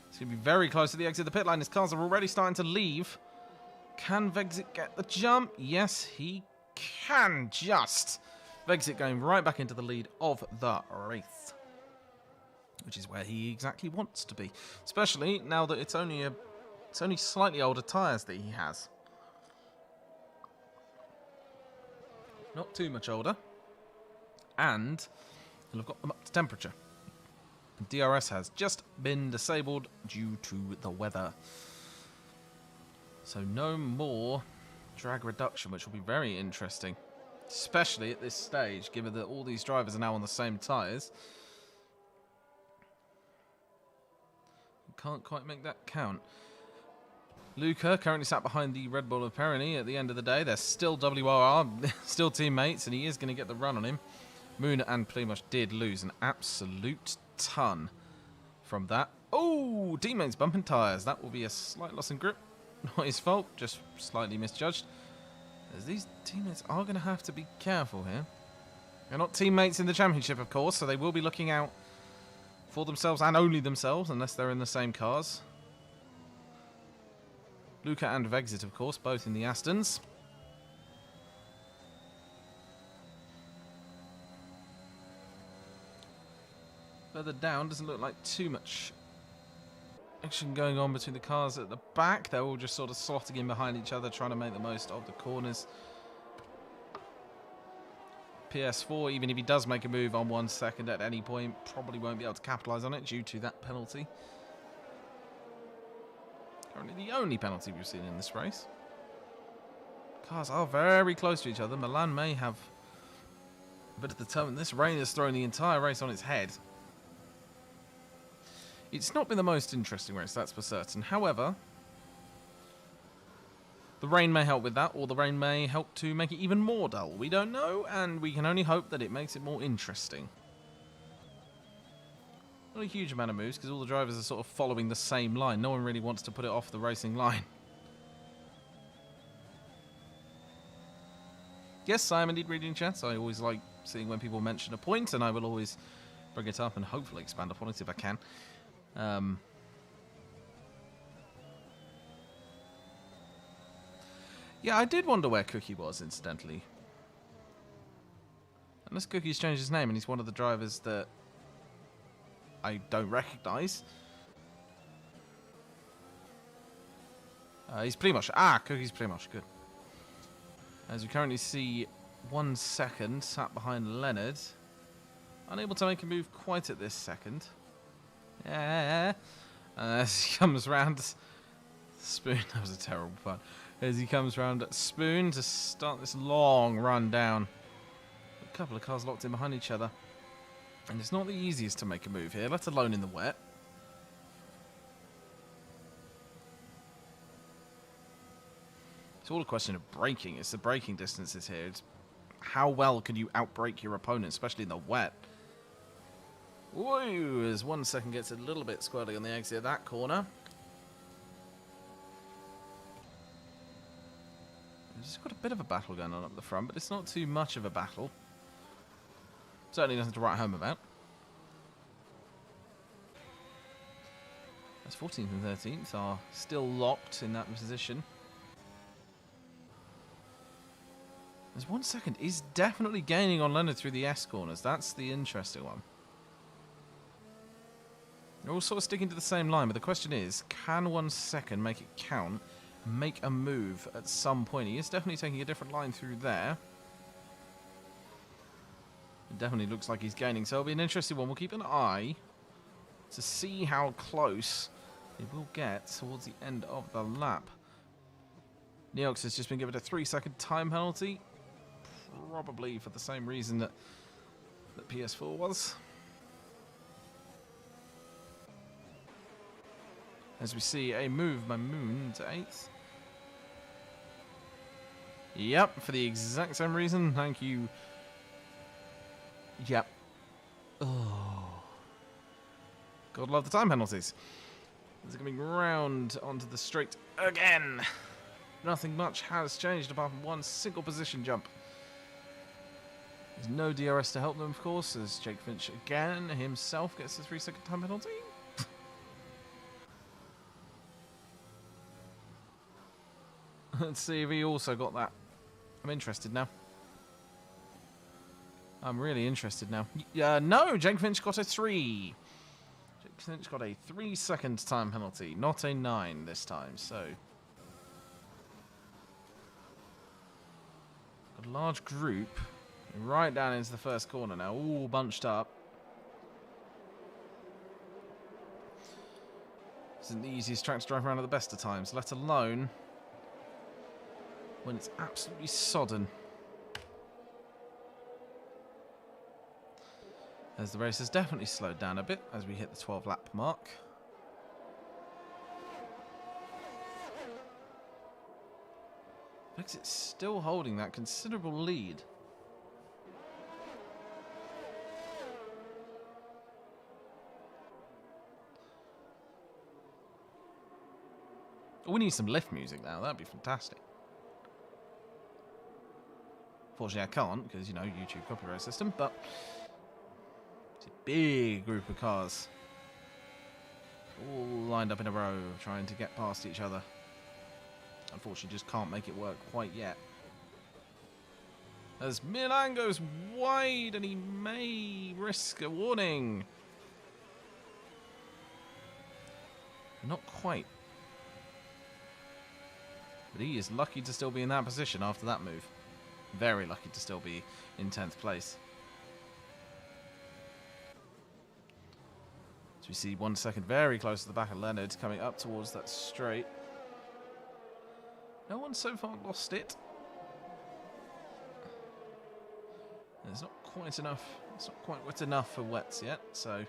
It's going to be very close to the exit of the pit line. His cars are already starting to leave. Can Vexit get the jump? Yes, he can just. Vexit going right back into the lead of the race, which is where he exactly wants to be, especially now that it's only slightly older tyres that he has. Not too much older, and he'll have got them up to temperature. And DRS has just been disabled due to the weather, so no more drag reduction, which will be very interesting, especially at this stage, given that all these drivers are now on the same tyres. Can't quite make that count. Luca currently sat behind the Red Bull of Peroni. At the end of the day, they're still WRR, still teammates, and he is going to get the run on him. Moon and Plimush did lose an absolute ton from that. Oh, teammates bumping tyres. That will be a slight loss in grip. Not his fault, just slightly misjudged. As these teammates are going to have to be careful here. They're not teammates in the championship, of course, so they will be looking out for themselves and only themselves, unless they're in the same cars. Luca and Vexit, of course, both in the Astons. Further down, doesn't look like too much action going on between the cars at the back. They're all just sort of slotting in behind each other, trying to make the most of the corners. PS4, even if he does make a move on 1 second at any point, probably won't be able to capitalise on it due to that penalty. Currently the only penalty we've seen in this race. Cars are very close to each other. Milan may have a bit of the turn. This rain has thrown the entire race on its head. It's not been the most interesting race, that's for certain. However, the rain may help with that, or the rain may help to make it even more dull. We don't know, and we can only hope that it makes it more interesting. Not a huge amount of moves, because all the drivers are sort of following the same line. No one really wants to put it off the racing line. Yes, I am indeed reading chats. I always like seeing when people mention a point, and I will always bring it up and hopefully expand upon it if I can. Yeah, I did wonder where Cookie was, incidentally. Unless Cookie's changed his name and he's one of the drivers that I don't recognise. He's Plimush. Ah, Cookie's Plimush. Good. As we currently see 1 second sat behind Leonard. Unable to make a move quite at this second. Yeah. As he comes round Spoon. That was a terrible pun. As he comes round Spoon to start this long run down. A couple of cars locked in behind each other. And it's not the easiest to make a move here, let alone in the wet. It's all a question of braking. It's the braking distances here. It's how well can you outbrake your opponent, especially in the wet. Woo! As 1 second gets a little bit squirrely on the exit of that corner. We've just got a bit of a battle going on up the front, but it's not too much of a battle. Certainly nothing to write home about. As 14th and 13th are still locked in that position. As 1 second is definitely gaining on Leonard through the S corners. That's the interesting one. They're all sort of sticking to the same line, but the question is, can 1 second make it count, make a move at some point? He is definitely taking a different line through there. It definitely looks like he's gaining, so it'll be an interesting one. We'll keep an eye to see how close it will get towards the end of the lap. Neox has just been given a 3-second time penalty, probably for the same reason that PS4 was. As we see a move by Moon to 8th. Yep, for the exact same reason. Thank you. Yep. Oh. God love the time penalties. It's coming round onto the straight again. Nothing much has changed apart from one single position jump. There's no DRS to help them, of course, as Jake Finch again himself gets a 3-second time penalty. Let's see if he also got that. I'm interested now. I'm really interested now. No, Jake Finch got a 3. Jake Finch got a 3-second time penalty, not a 9 this time, so... a large group right down into the first corner now, all bunched up. This isn't the easiest track to drive around at the best of times, let alone when it's absolutely sodden. As the race has definitely slowed down a bit as we hit the 12-lap mark. Looks it's still holding that considerable lead. We need some lift music now, that'd be fantastic. Fortunately I can't, because, you know, YouTube copyright system, but it's a big group of cars. All lined up in a row, trying to get past each other. Unfortunately, just can't make it work quite yet. As Milan goes wide, and he may risk a warning. Not quite. But he is lucky to still be in that position after that move. Very lucky to still be in 10th place. So we see 1 second very close to the back of Leonard, coming up towards that straight. No one so far lost it. There's not quite enough. It's not quite wet enough for wets yet, so.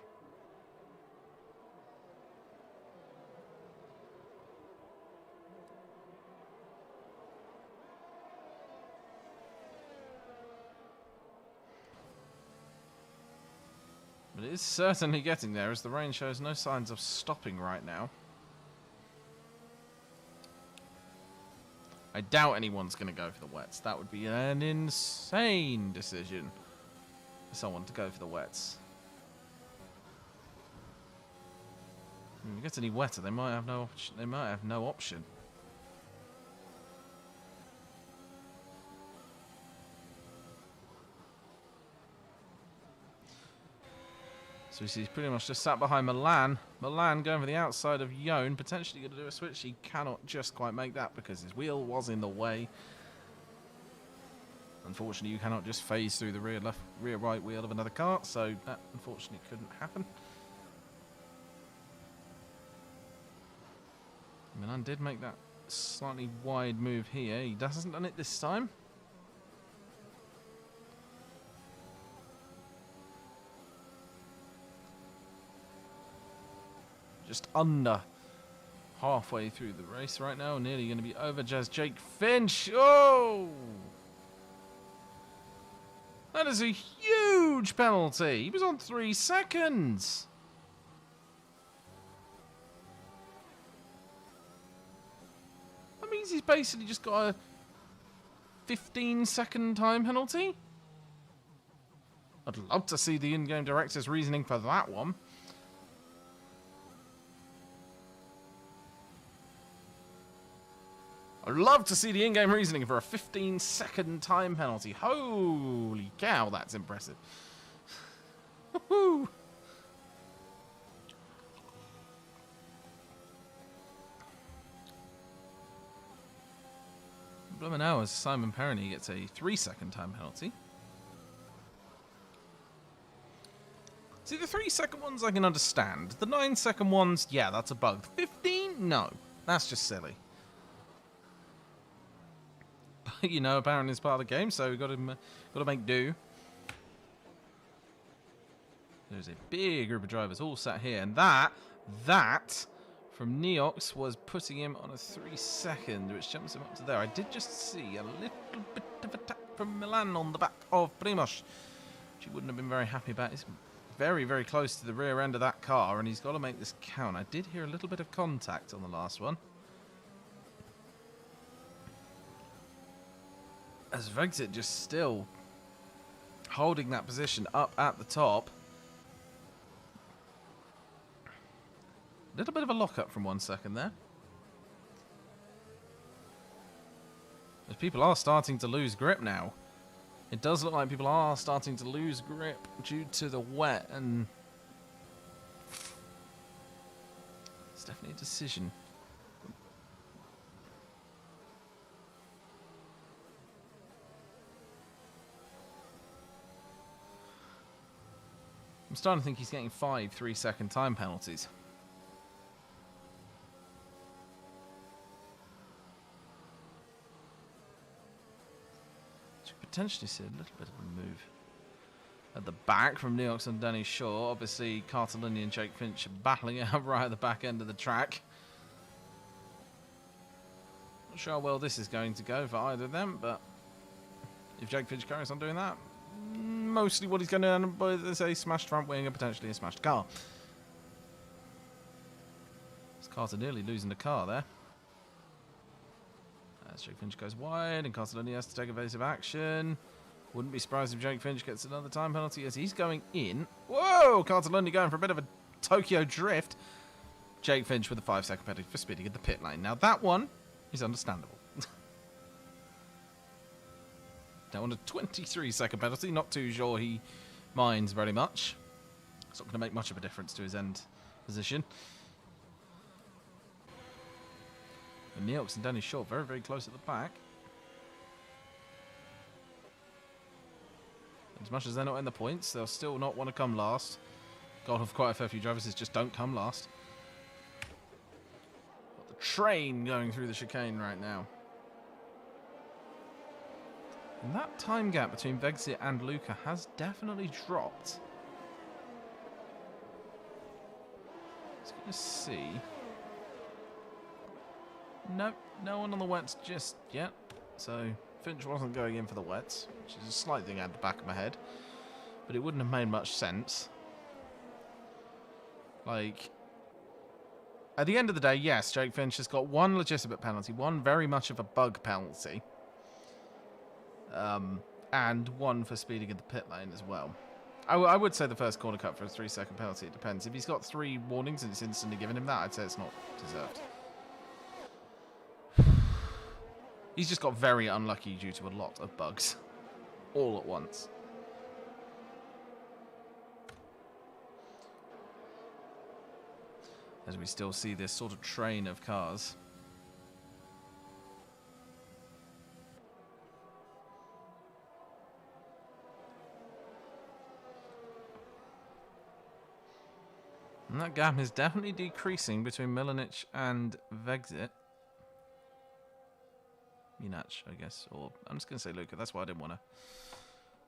But it is certainly getting there, as the rain shows no signs of stopping right now. I doubt anyone's going to go for the wets. That would be an insane decision for someone to go for the wets. If it gets any wetter, they might have no option. They might have no option. So he's pretty much just sat behind Milan. Milan going for the outside of Yone, potentially going to do a switch. He cannot just quite make that because his wheel was in the way. Unfortunately, you cannot just phase through the rear right wheel of another car, so that unfortunately couldn't happen. Milan did make that slightly wide move here. He hasn't done it this time. Just under halfway through the race right now. Nearly going to be over just Jake Finch. Oh! That is a huge penalty. He was on 3 seconds. That means he's basically just got a 15-second time penalty. I'd love to see the in-game director's reasoning for that one. I'd love to see the in-game reasoning for a 15-second time penalty. Holy cow, that's impressive. blooming hours, Simon Perroni gets a 3-second time penalty. See, the 3-second ones I can understand. The 9-second ones, yeah, that's a bug. 15? No. That's just silly. But, you know, apparently it's part of the game, so we've got to make do. There's a big group of drivers all sat here, and that from Neox was putting him on a 3-second, which jumps him up to there. I did just see a little bit of a tap from Milan on the back of Primoz, which he wouldn't have been very happy about. He's very, very close to the rear end of that car, and he's got to make this count. I did hear a little bit of contact on the last one. As Vexit just still holding that position up at the top. Little bit of a lock-up from 1 second there. As people are starting to lose grip now. It does look like people are starting to lose grip due to the wet, and it's definitely a decision. I'm starting to think he's getting 5 3-second time penalties. Potentially see a little bit of a move at the back from Neox and Danny Shaw. Obviously, Cartellini and Jake Finch are battling out right at the back end of the track. Not sure how well this is going to go for either of them, but if Jake Finch carries on doing that, mostly what he's going to end up with is a smashed front wing and potentially a smashed car. As Carter nearly losing the car there. As Jake Finch goes wide and Cartellini has to take evasive action. Wouldn't be surprised if Jake Finch gets another time penalty as he's going in. Whoa! Cartellini going for a bit of a Tokyo drift. Jake Finch with a 5-second penalty for speeding in the pit lane. Now that one is understandable. That one a 23-second penalty. Not too sure he minds very much. It's not going to make much of a difference to his end position. And Neox and Danny Shaw very, very close at the back. As much as they're not in the points, they'll still not want to come last. God of quite a fair few drivers is just don't come last. Got the train going through the chicane right now. And that time gap between Vexit and Luca has definitely dropped. Let's go see. Nope, no one on the wets just yet. So Finch wasn't going in for the wets, which is a slight thing at the back of my head. But it wouldn't have made much sense. Like, at the end of the day, yes, Jake Finch has got one legitimate penalty, one very much of a bug penalty. And one for speeding in the pit lane as well. I would say the first corner cut for a 3-second penalty. It depends. If he's got 3 warnings and it's instantly given him that, I'd say it's not deserved. He's just got very unlucky due to a lot of bugs. All at once. As we still see this sort of train of cars. And that gap is definitely decreasing between Milanic and Vexit. Minac, I guess. Or I'm just going to say Luca. That's why I didn't want to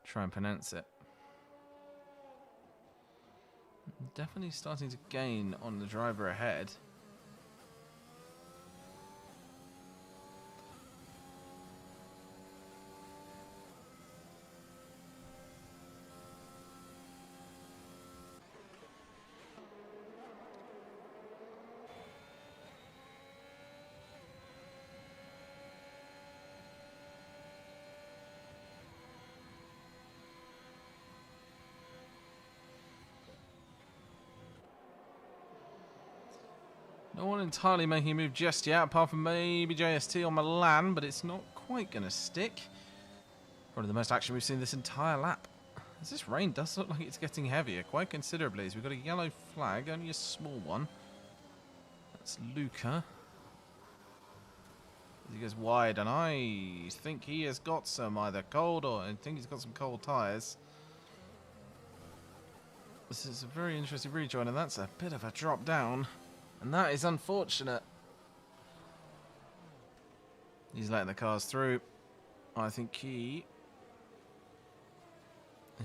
try and pronounce it. Definitely starting to gain on the driver ahead. No one entirely making a move just yet, apart from maybe JST on Milan, but it's not quite going to stick. Probably the most action we've seen this entire lap. As this rain does look like it's getting heavier quite considerably. As we've got a yellow flag, only a small one. That's Luca. He goes wide, and I think he has got some either cold or I think he's got some cold tyres. This is a very interesting rejoin, and that's a bit of a drop down, and that is unfortunate. He's letting the cars through. I think he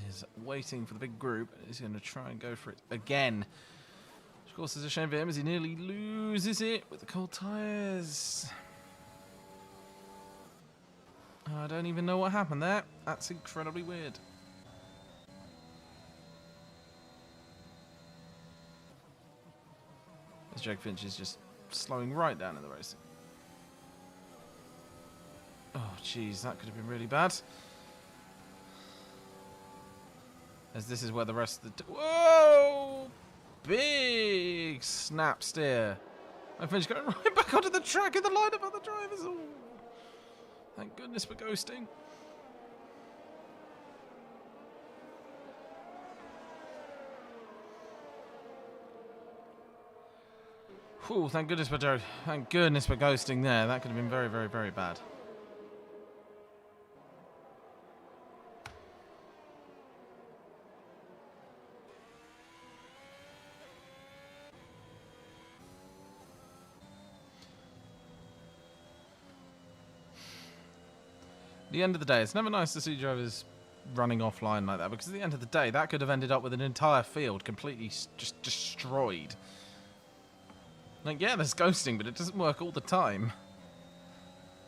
is waiting for the big group. He's going to try and go for it again. Which, of course, is a shame for him as he nearly loses it with the cold tyres. I don't even know what happened there. That's incredibly weird. As Jake Finch is just slowing right down in the race. Oh, jeez, that could have been really bad. As this is where the rest of the... Whoa! Big snap steer. My Finch going right back onto the track in the line of other drivers. Oh. Thank goodness for ghosting. Whew, thank goodness for ghosting there. That could have been very, very, very bad. At the end of the day, it's never nice to see drivers running offline like that, because at the end of the day, that could have ended up with an entire field completely just destroyed. Like, yeah, there's ghosting, but it doesn't work all the time.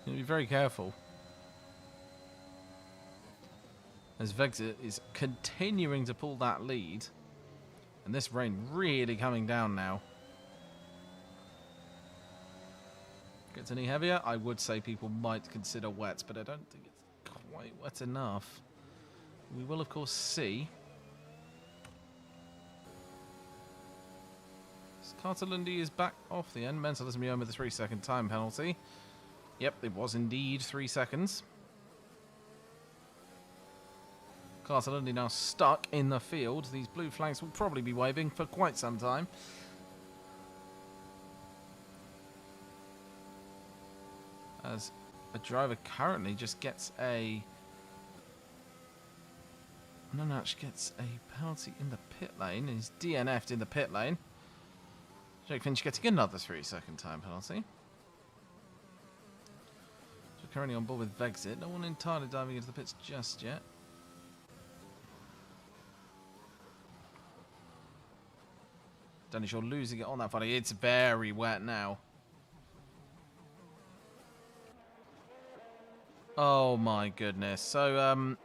You need to be very careful. As Vegza is continuing to pull that lead, and this rain really coming down now. Gets any heavier? I would say people might consider wets, but I don't think it's quite wet enough. We will, of course, see. Cartalundi is back off the end. Mental doesn't be over the 3-second time penalty. Yep, it was indeed 3 seconds. Cartalundi now stuck in the field. These blue flags will probably be waving for quite some time. As a driver currently just gets a... No, actually gets a penalty in the pit lane. He's DNF'd in the pit lane. Jake Finch getting another 3-second time penalty. So currently on board with Vexit. No one entirely diving into the pits just yet. Danny Shaw losing it on that funny. It's very wet now. Oh my goodness. So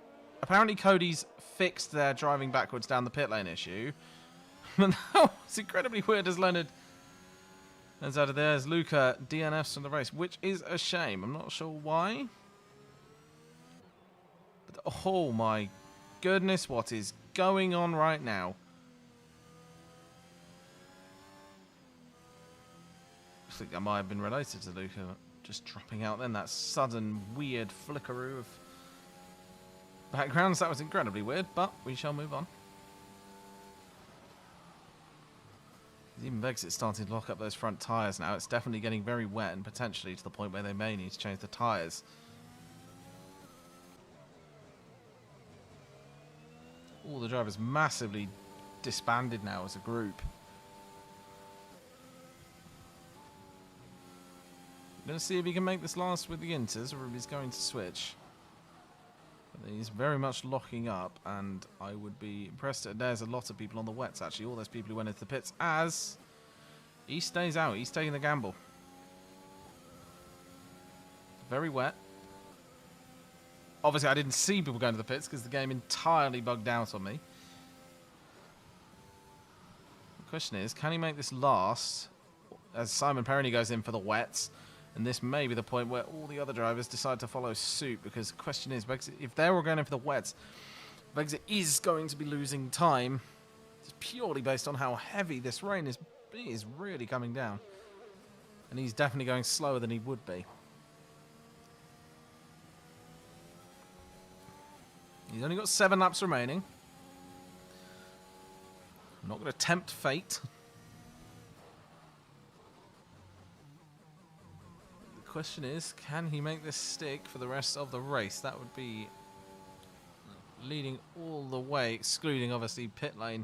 apparently Cody's fixed their driving backwards down the pit lane issue. But that was incredibly weird as Leonard... And out of there is Luca DNFs from the race, which is a shame. I'm not sure why. But oh my goodness, what is going on right now? I think that might have been related to Luca just dropping out then. That sudden weird flickeroo of backgrounds. That was incredibly weird, but we shall move on. Even Vexit starting to lock up those front tyres now. It's definitely getting very wet and potentially to the point where they may need to change the tyres. All the drivers massively disbanded now as a group. I'm going to see if he can make this last with the Inters or if he's going to switch. But he's very much locking up, and I would be impressed. There's a lot of people on the wets, actually. All those people who went into the pits as he stays out. He's taking the gamble. Very wet. Obviously, I didn't see people going to the pits because the game entirely bugged out on me. The question is, can he make this last as Simon Perroni goes in for the wets? And this may be the point where all the other drivers decide to follow suit, because the question is, if they're all going in for the wets, Vexit is going to be losing time. It's purely based on how heavy this rain is. It is really coming down. And he's definitely going slower than he would be. He's only got 7 laps remaining. I'm not going to tempt fate. The question is, can he make this stick for the rest of the race? That would be leading all the way, excluding obviously pit lane.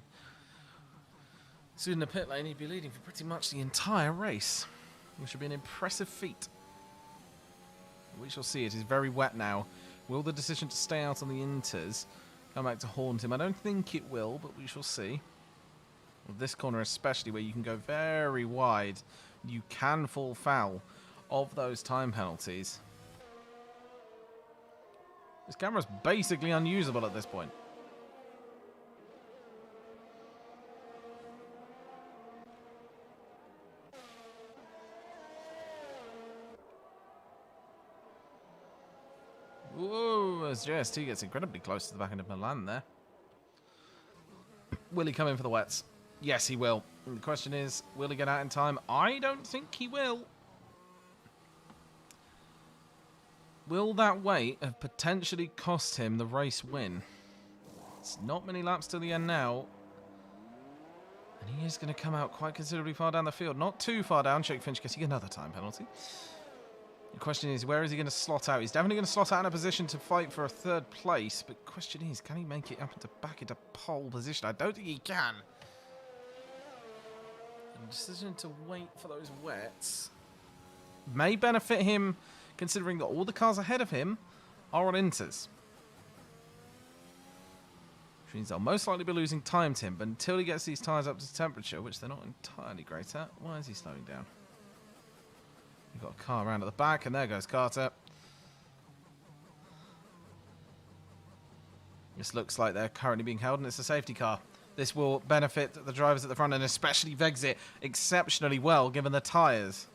Excluding the pit lane, he'd be leading for pretty much the entire race, which would be an impressive feat. We shall see. It is very wet now. Will the decision to stay out on the inters come back to haunt him? I don't think it will, but we shall see. With this corner especially, where you can go very wide, you can fall foul of those time penalties. This camera's basically unusable at this point. Whoa, as JST gets incredibly close to the back end of Milan there. Will he come in for the wets? Yes, he will. And the question is, will he get out in time? I don't think he will. Will that wait have potentially cost him the race win? It's not many laps to the end now. And he is going to come out quite considerably far down the field. Not too far down. Jake Finch getting another time penalty. The question is, where is he going to slot out? He's definitely going to slot out in a position to fight for a third place. But the question is, can he make it up into back into pole position? I don't think he can. And the decision to wait for those wets may benefit him, considering that all the cars ahead of him are on inters. Which means they'll most likely be losing time to him, but until he gets these tyres up to temperature, which they're not entirely great at. Why is he slowing down? You've got a car around at the back, and there goes Carter. This looks like they're currently being held, and it's a safety car. This will benefit the drivers at the front, and especially Vexit exceptionally well, given the tyres.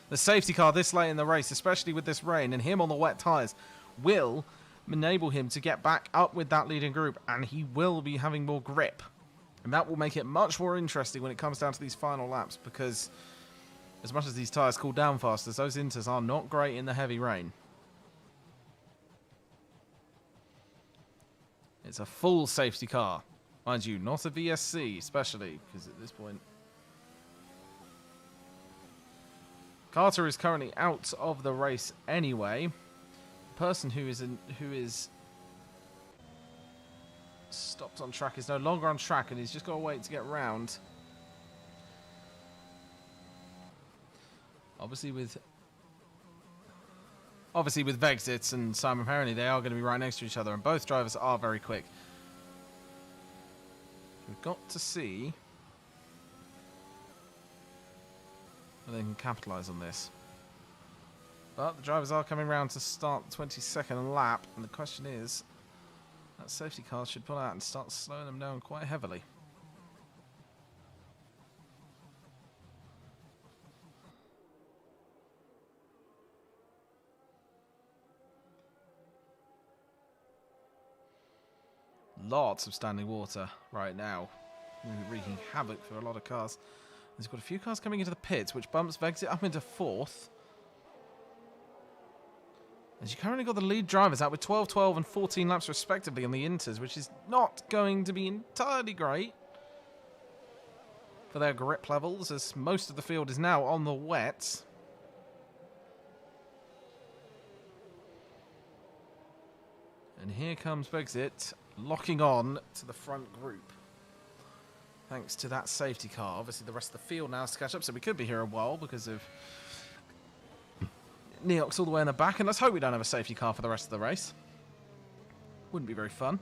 The safety car this late in the race, especially with this rain, and him on the wet tyres, will enable him to get back up with that leading group, and he will be having more grip. And that will make it much more interesting when it comes down to these final laps, because as much as these tyres cool down fast, those inters are not great in the heavy rain. It's a full safety car. Mind you, not a VSC, especially, because at this point Carter is currently out of the race anyway. The person who is stopped on track is no longer on track, and he's just got to wait to get round. Obviously with Vexit and Simon Perroni, they are going to be right next to each other, and both drivers are very quick. We've got to see whether they can capitalise on this. But the drivers are coming round to start the 22nd lap, and the question is, that safety car should pull out and start slowing them down quite heavily. Lots of standing water right now, wreaking havoc for a lot of cars. There's got a few cars coming into the pits, which bumps Vexit up into 4th. As you currently got the lead drivers out with 12, 12 and 14 laps respectively on the inters, which is not going to be entirely great for their grip levels, as most of the field is now on the wets. And here comes Vexit, locking on to the front group. Thanks to that safety car. Obviously the rest of the field now has to catch up, so we could be here a while because of Neox all the way in the back, and let's hope we don't have a safety car for the rest of the race. Wouldn't be very fun.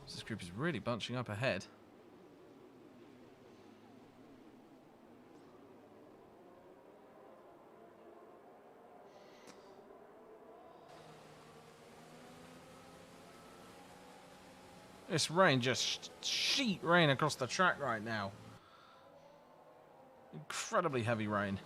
This group is really bunching up ahead. This rain, just sheet rain across the track right now. Incredibly heavy rain.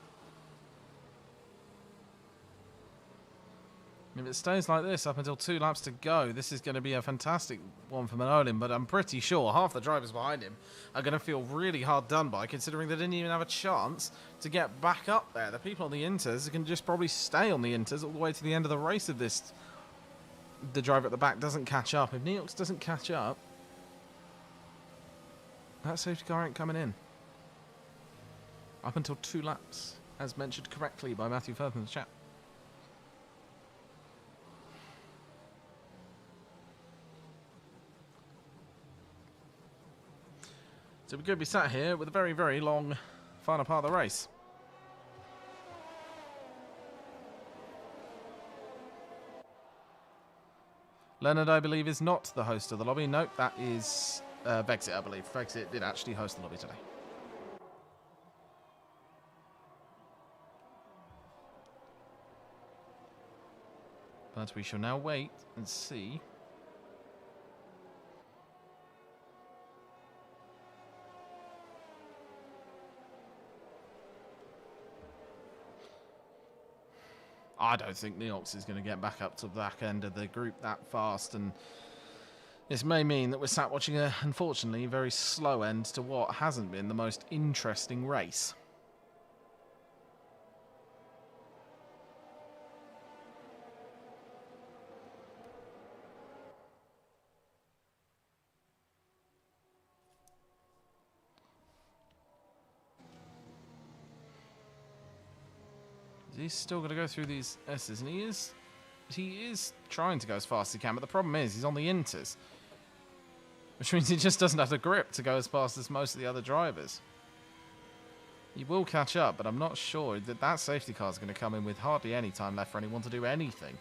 If it stays like this up until 2 laps to go, this is going to be a fantastic one for Manolin, but I'm pretty sure half the drivers behind him are going to feel really hard done by, considering they didn't even have a chance to get back up there. The people on the Inters can just probably stay on the Inters all the way to the end of the race if this, the driver at the back doesn't catch up. If Neox doesn't catch up, that safety car ain't coming in. Up until 2 laps, as mentioned correctly by Matthew Firth in the chat. So we're going to be sat here with a very, very long final part of the race. Leonard, I believe, is not the host of the lobby. Nope, that is Vexit, I believe. Vexit did actually host the lobby today. But we shall now wait and see. I don't think Neox is going to get back up to the back end of the group that fast, and this may mean that we're sat watching a, unfortunately, very slow end to what hasn't been the most interesting race. He's still got to go through these S's, and he is trying to go as fast as he can, but the problem is he's on the Inters, which means he just doesn't have the grip to go as fast as most of the other drivers. He will catch up, but I'm not sure that that safety car is going to come in with hardly any time left for anyone to do anything,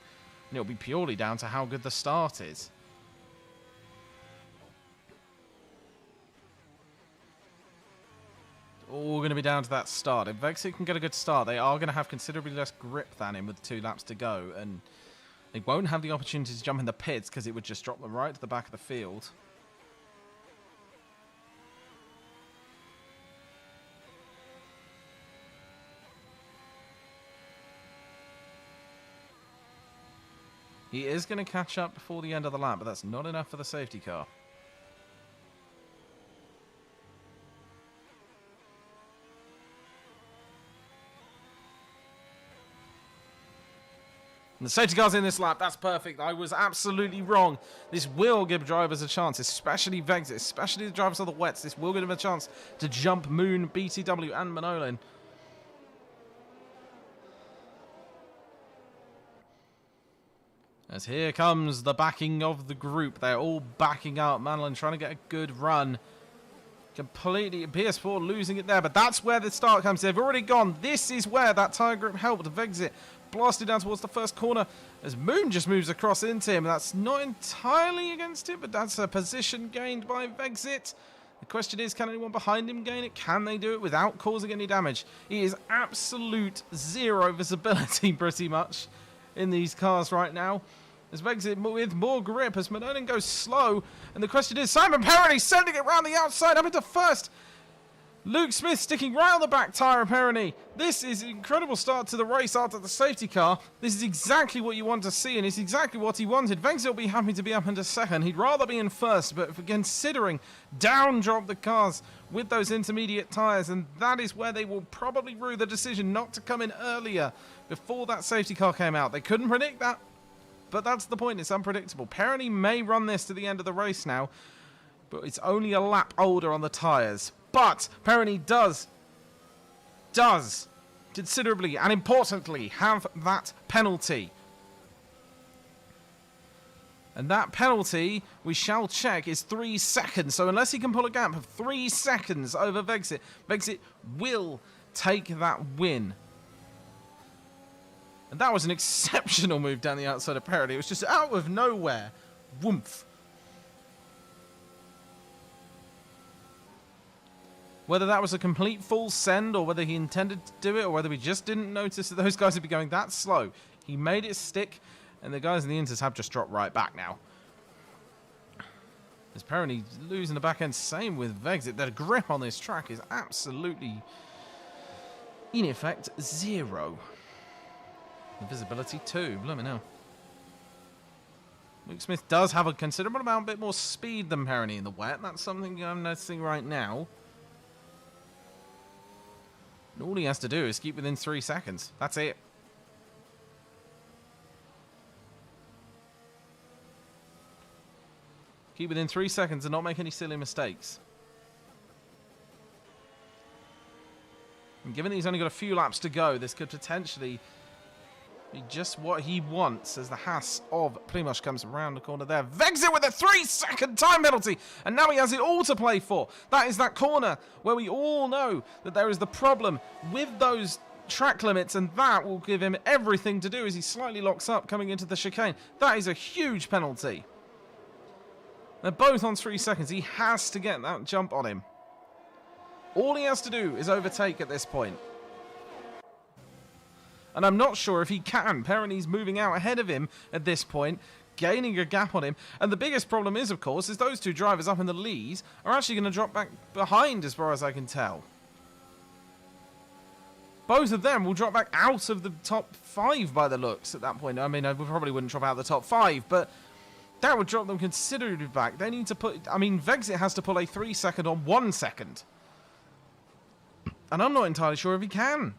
and it'll be purely down to how good the start is. All going to be down to that start. If Vexit can get a good start, they are going to have considerably less grip than him with 2 laps to go, and they won't have the opportunity to jump in the pits because it would just drop them right to the back of the field. He is going to catch up before the end of the lap, but that's not enough for the safety car. And the safety car's in this lap. That's perfect. I was absolutely wrong. This will give drivers a chance, especially Vexit, especially the drivers of the wets. This will give them a chance to jump Moon, BTW, and Manolin. As here comes the backing of the group. They're all backing out. Manolin trying to get a good run. Completely, PS4 losing it there, but that's where the start comes. They've already gone. This is where that tyre grip helped. Vexit blasted down towards the first corner as Moon just moves across into him. That's not entirely against it, but that's a position gained by Vexit. The question is, can anyone behind him gain it? Can they do it without causing any damage? He is absolute zero visibility pretty much in these cars right now. As Vexit with more grip as Manolin goes slow. And the question is, Simon Perroni sending it round the outside up into first. Luke Smith sticking right on the back tyre of Perroni. This is an incredible start to the race after the safety car. This is exactly what you want to see, and it's exactly what he wanted. Vexit will be happy to be up into second. He'd rather be in first, but for considering down drop the cars with those intermediate tyres, and that is where they will probably rue the decision not to come in earlier before that safety car came out. They couldn't predict that. But that's the point, it's unpredictable. Perroni may run this to the end of the race now, but it's only a lap older on the tyres. But Perroni does considerably and importantly have that penalty. And that penalty, we shall check, is 3 seconds. So unless he can pull a gap of 3 seconds over Vexit, Vexit will take that win. And that was an exceptional move down the outside of Perroni. It was just out of nowhere. Woomph. Whether that was a complete full send or whether he intended to do it or whether we just didn't notice that those guys would be going that slow. He made it stick, and the guys in the Inters have just dropped right back now. As Perroni losing the back end, same with Vexit. The grip on this track is absolutely, in effect, zero. The visibility too, let me know. Luke Smith does have a considerable amount, bit more speed than Perroni in the wet. That's something I'm noticing right now. And all he has to do is keep within 3 seconds. That's it. Keep within 3 seconds and not make any silly mistakes. And given that he's only got a few laps to go, this could potentially be just what he wants as the Haas of Primož comes around the corner there. Vexit with a 3-second time penalty, and now he has it all to play for. That is that corner where we all know that there is the problem with those track limits, and that will give him everything to do as he slightly locks up coming into the chicane. That is a huge penalty. They're both on 3 seconds. He has to get that jump on him. All he has to do is overtake at this point. And I'm not sure if he can. Perroni's moving out ahead of him at this point, gaining a gap on him. And the biggest problem is, of course, is those two drivers up in the lead are actually going to drop back behind as far as I can tell. Both of them will drop back out of the top 5 by the looks at that point. I mean, I probably wouldn't drop out of the top 5, but that would drop them considerably back. They need to put... I mean, Vexit has to pull a 3-second on 1 second. And I'm not entirely sure if he can.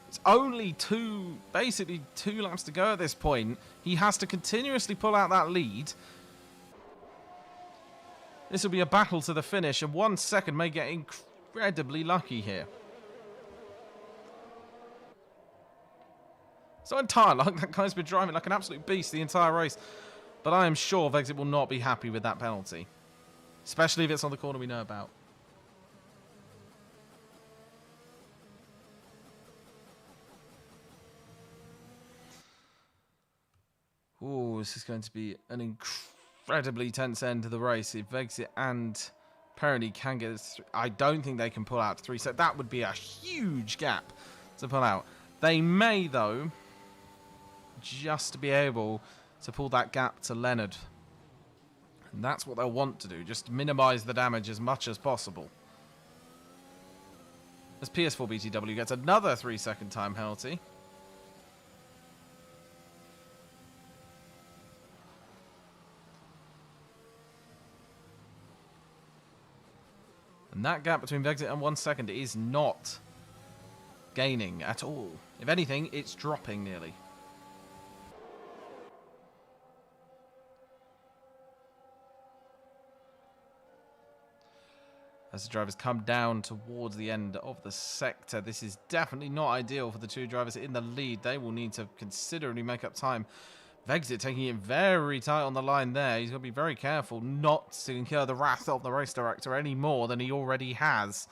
It's only basically two laps to go at this point. He has to continuously pull out that lead. This will be a battle to the finish, and 1 second may get incredibly lucky here. So entire luck, that guy's been driving like an absolute beast the entire race. But I am sure Vexit will not be happy with that penalty. Especially if it's on the corner we know about. Ooh, this is going to be an incredibly tense end to the race. If Vexit and Perroni can get it, I don't think they can pull out 3 seconds. That would be a huge gap to pull out. They may, though, just be able to pull that gap to Leonard. And that's what they'll want to do, just minimise the damage as much as possible. As PS4BTW gets another 3-second time penalty. And that gap between Vexit and 1 second is not gaining at all. If anything, it's dropping nearly. As the drivers come down towards the end of the sector, this is definitely not ideal for the two drivers in the lead. They will need to considerably make up time. Vexit taking it very tight on the line there. He's got to be very careful not to incur the wrath of the race director any more than he already has.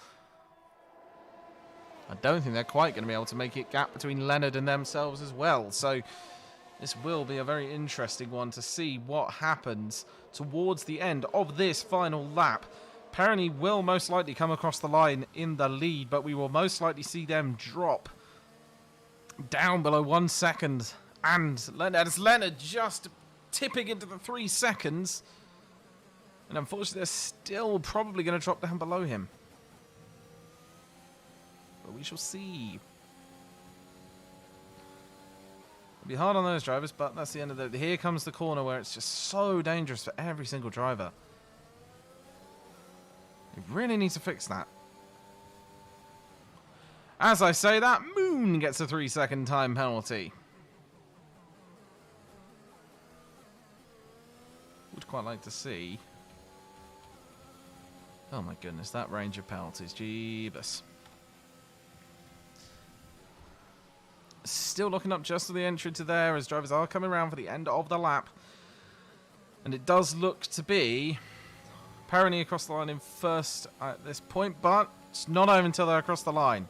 I don't think they're quite going to be able to make it gap between Leonard and themselves as well. So this will be a very interesting one to see what happens towards the end of this final lap. Perroni will most likely come across the line in the lead, but we will most likely see them drop down below 1 second. And Leonard just tipping into the 3 seconds. And unfortunately, they're still probably going to drop down below him. But we shall see. It'll be hard on those drivers, but that's the end of the... Here comes the corner where it's just so dangerous for every single driver. They really need to fix that. As I say that, Moon gets a 3-second time penalty. Would quite like to see. Oh my goodness, that range of penalties. Jeebus. Still looking up just to the entry to there as drivers are coming around for the end of the lap. And it does look to be Perroni across the line in first at this point, but it's not over until they're across the line.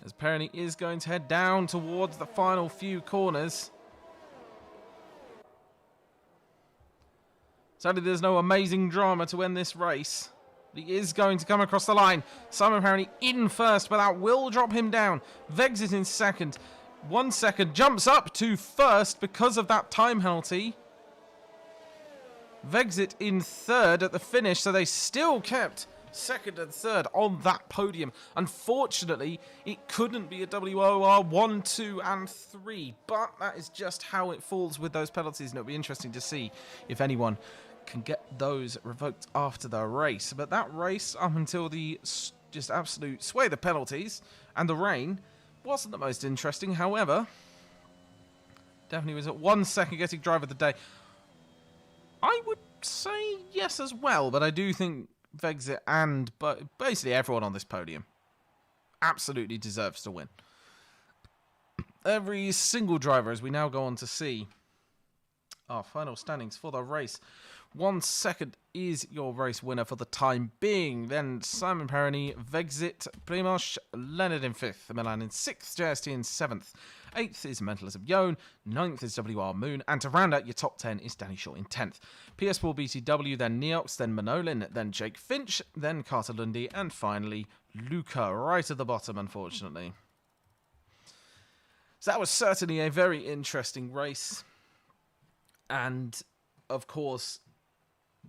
As Perroni is going to head down towards the final few corners. Sadly, there's no amazing drama to end this race. He is going to come across the line. Simon Perroni in first, but that will drop him down. Vexit in second. 1 second, jumps up to first because of that time penalty. Vexit in third at the finish, so they still kept second and third on that podium. Unfortunately, it couldn't be a WOR 1, 2 and 3, but that is just how it falls with those penalties, and it'll be interesting to see if anyone can get those revoked after the race. But that race, up until the just absolute sway of the penalties and the rain, wasn't the most interesting. However, definitely was at 1 second getting driver of the day. I would say yes as well, but I do think Vexit and basically everyone on this podium absolutely deserves to win. Every single driver, as we now go on to see our final standings for the race. 1 second is your race winner for the time being. Then Simon Perroni, Vexit, Primoz, Leonard in 5th, Milan in 6th, JST in 7th. 8th is Mentalist of Yone, 9th is WR Moon, and to round out your top 10 is Danny Shaw in 10th. PS Ball BTW, then Neox, then Manolin, then Jake Finch, then Carter Lundy, and finally Luca, right at the bottom, unfortunately. So that was certainly a very interesting race. And, of course,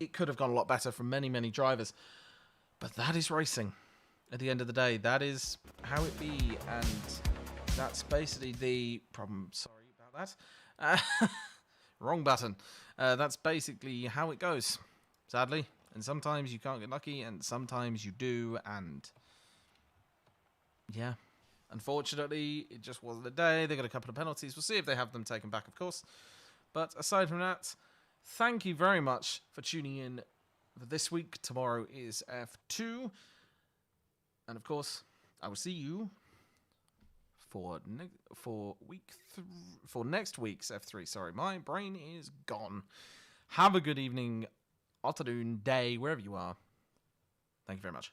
it could have gone a lot better from many, many drivers. But that is racing. At the end of the day, that is how it be. And that's basically the problem. Sorry about that. Wrong button. That's basically how it goes, sadly. And sometimes you can't get lucky, and sometimes you do. And, yeah. Unfortunately, it just wasn't a day. They got a couple of penalties. We'll see if they have them taken back, of course. But aside from that, thank you very much for tuning in for this week. Tomorrow is F2. And of course, I will see you for next week's F3. Sorry, my brain is gone. Have a good evening, afternoon, day, wherever you are. Thank you very much.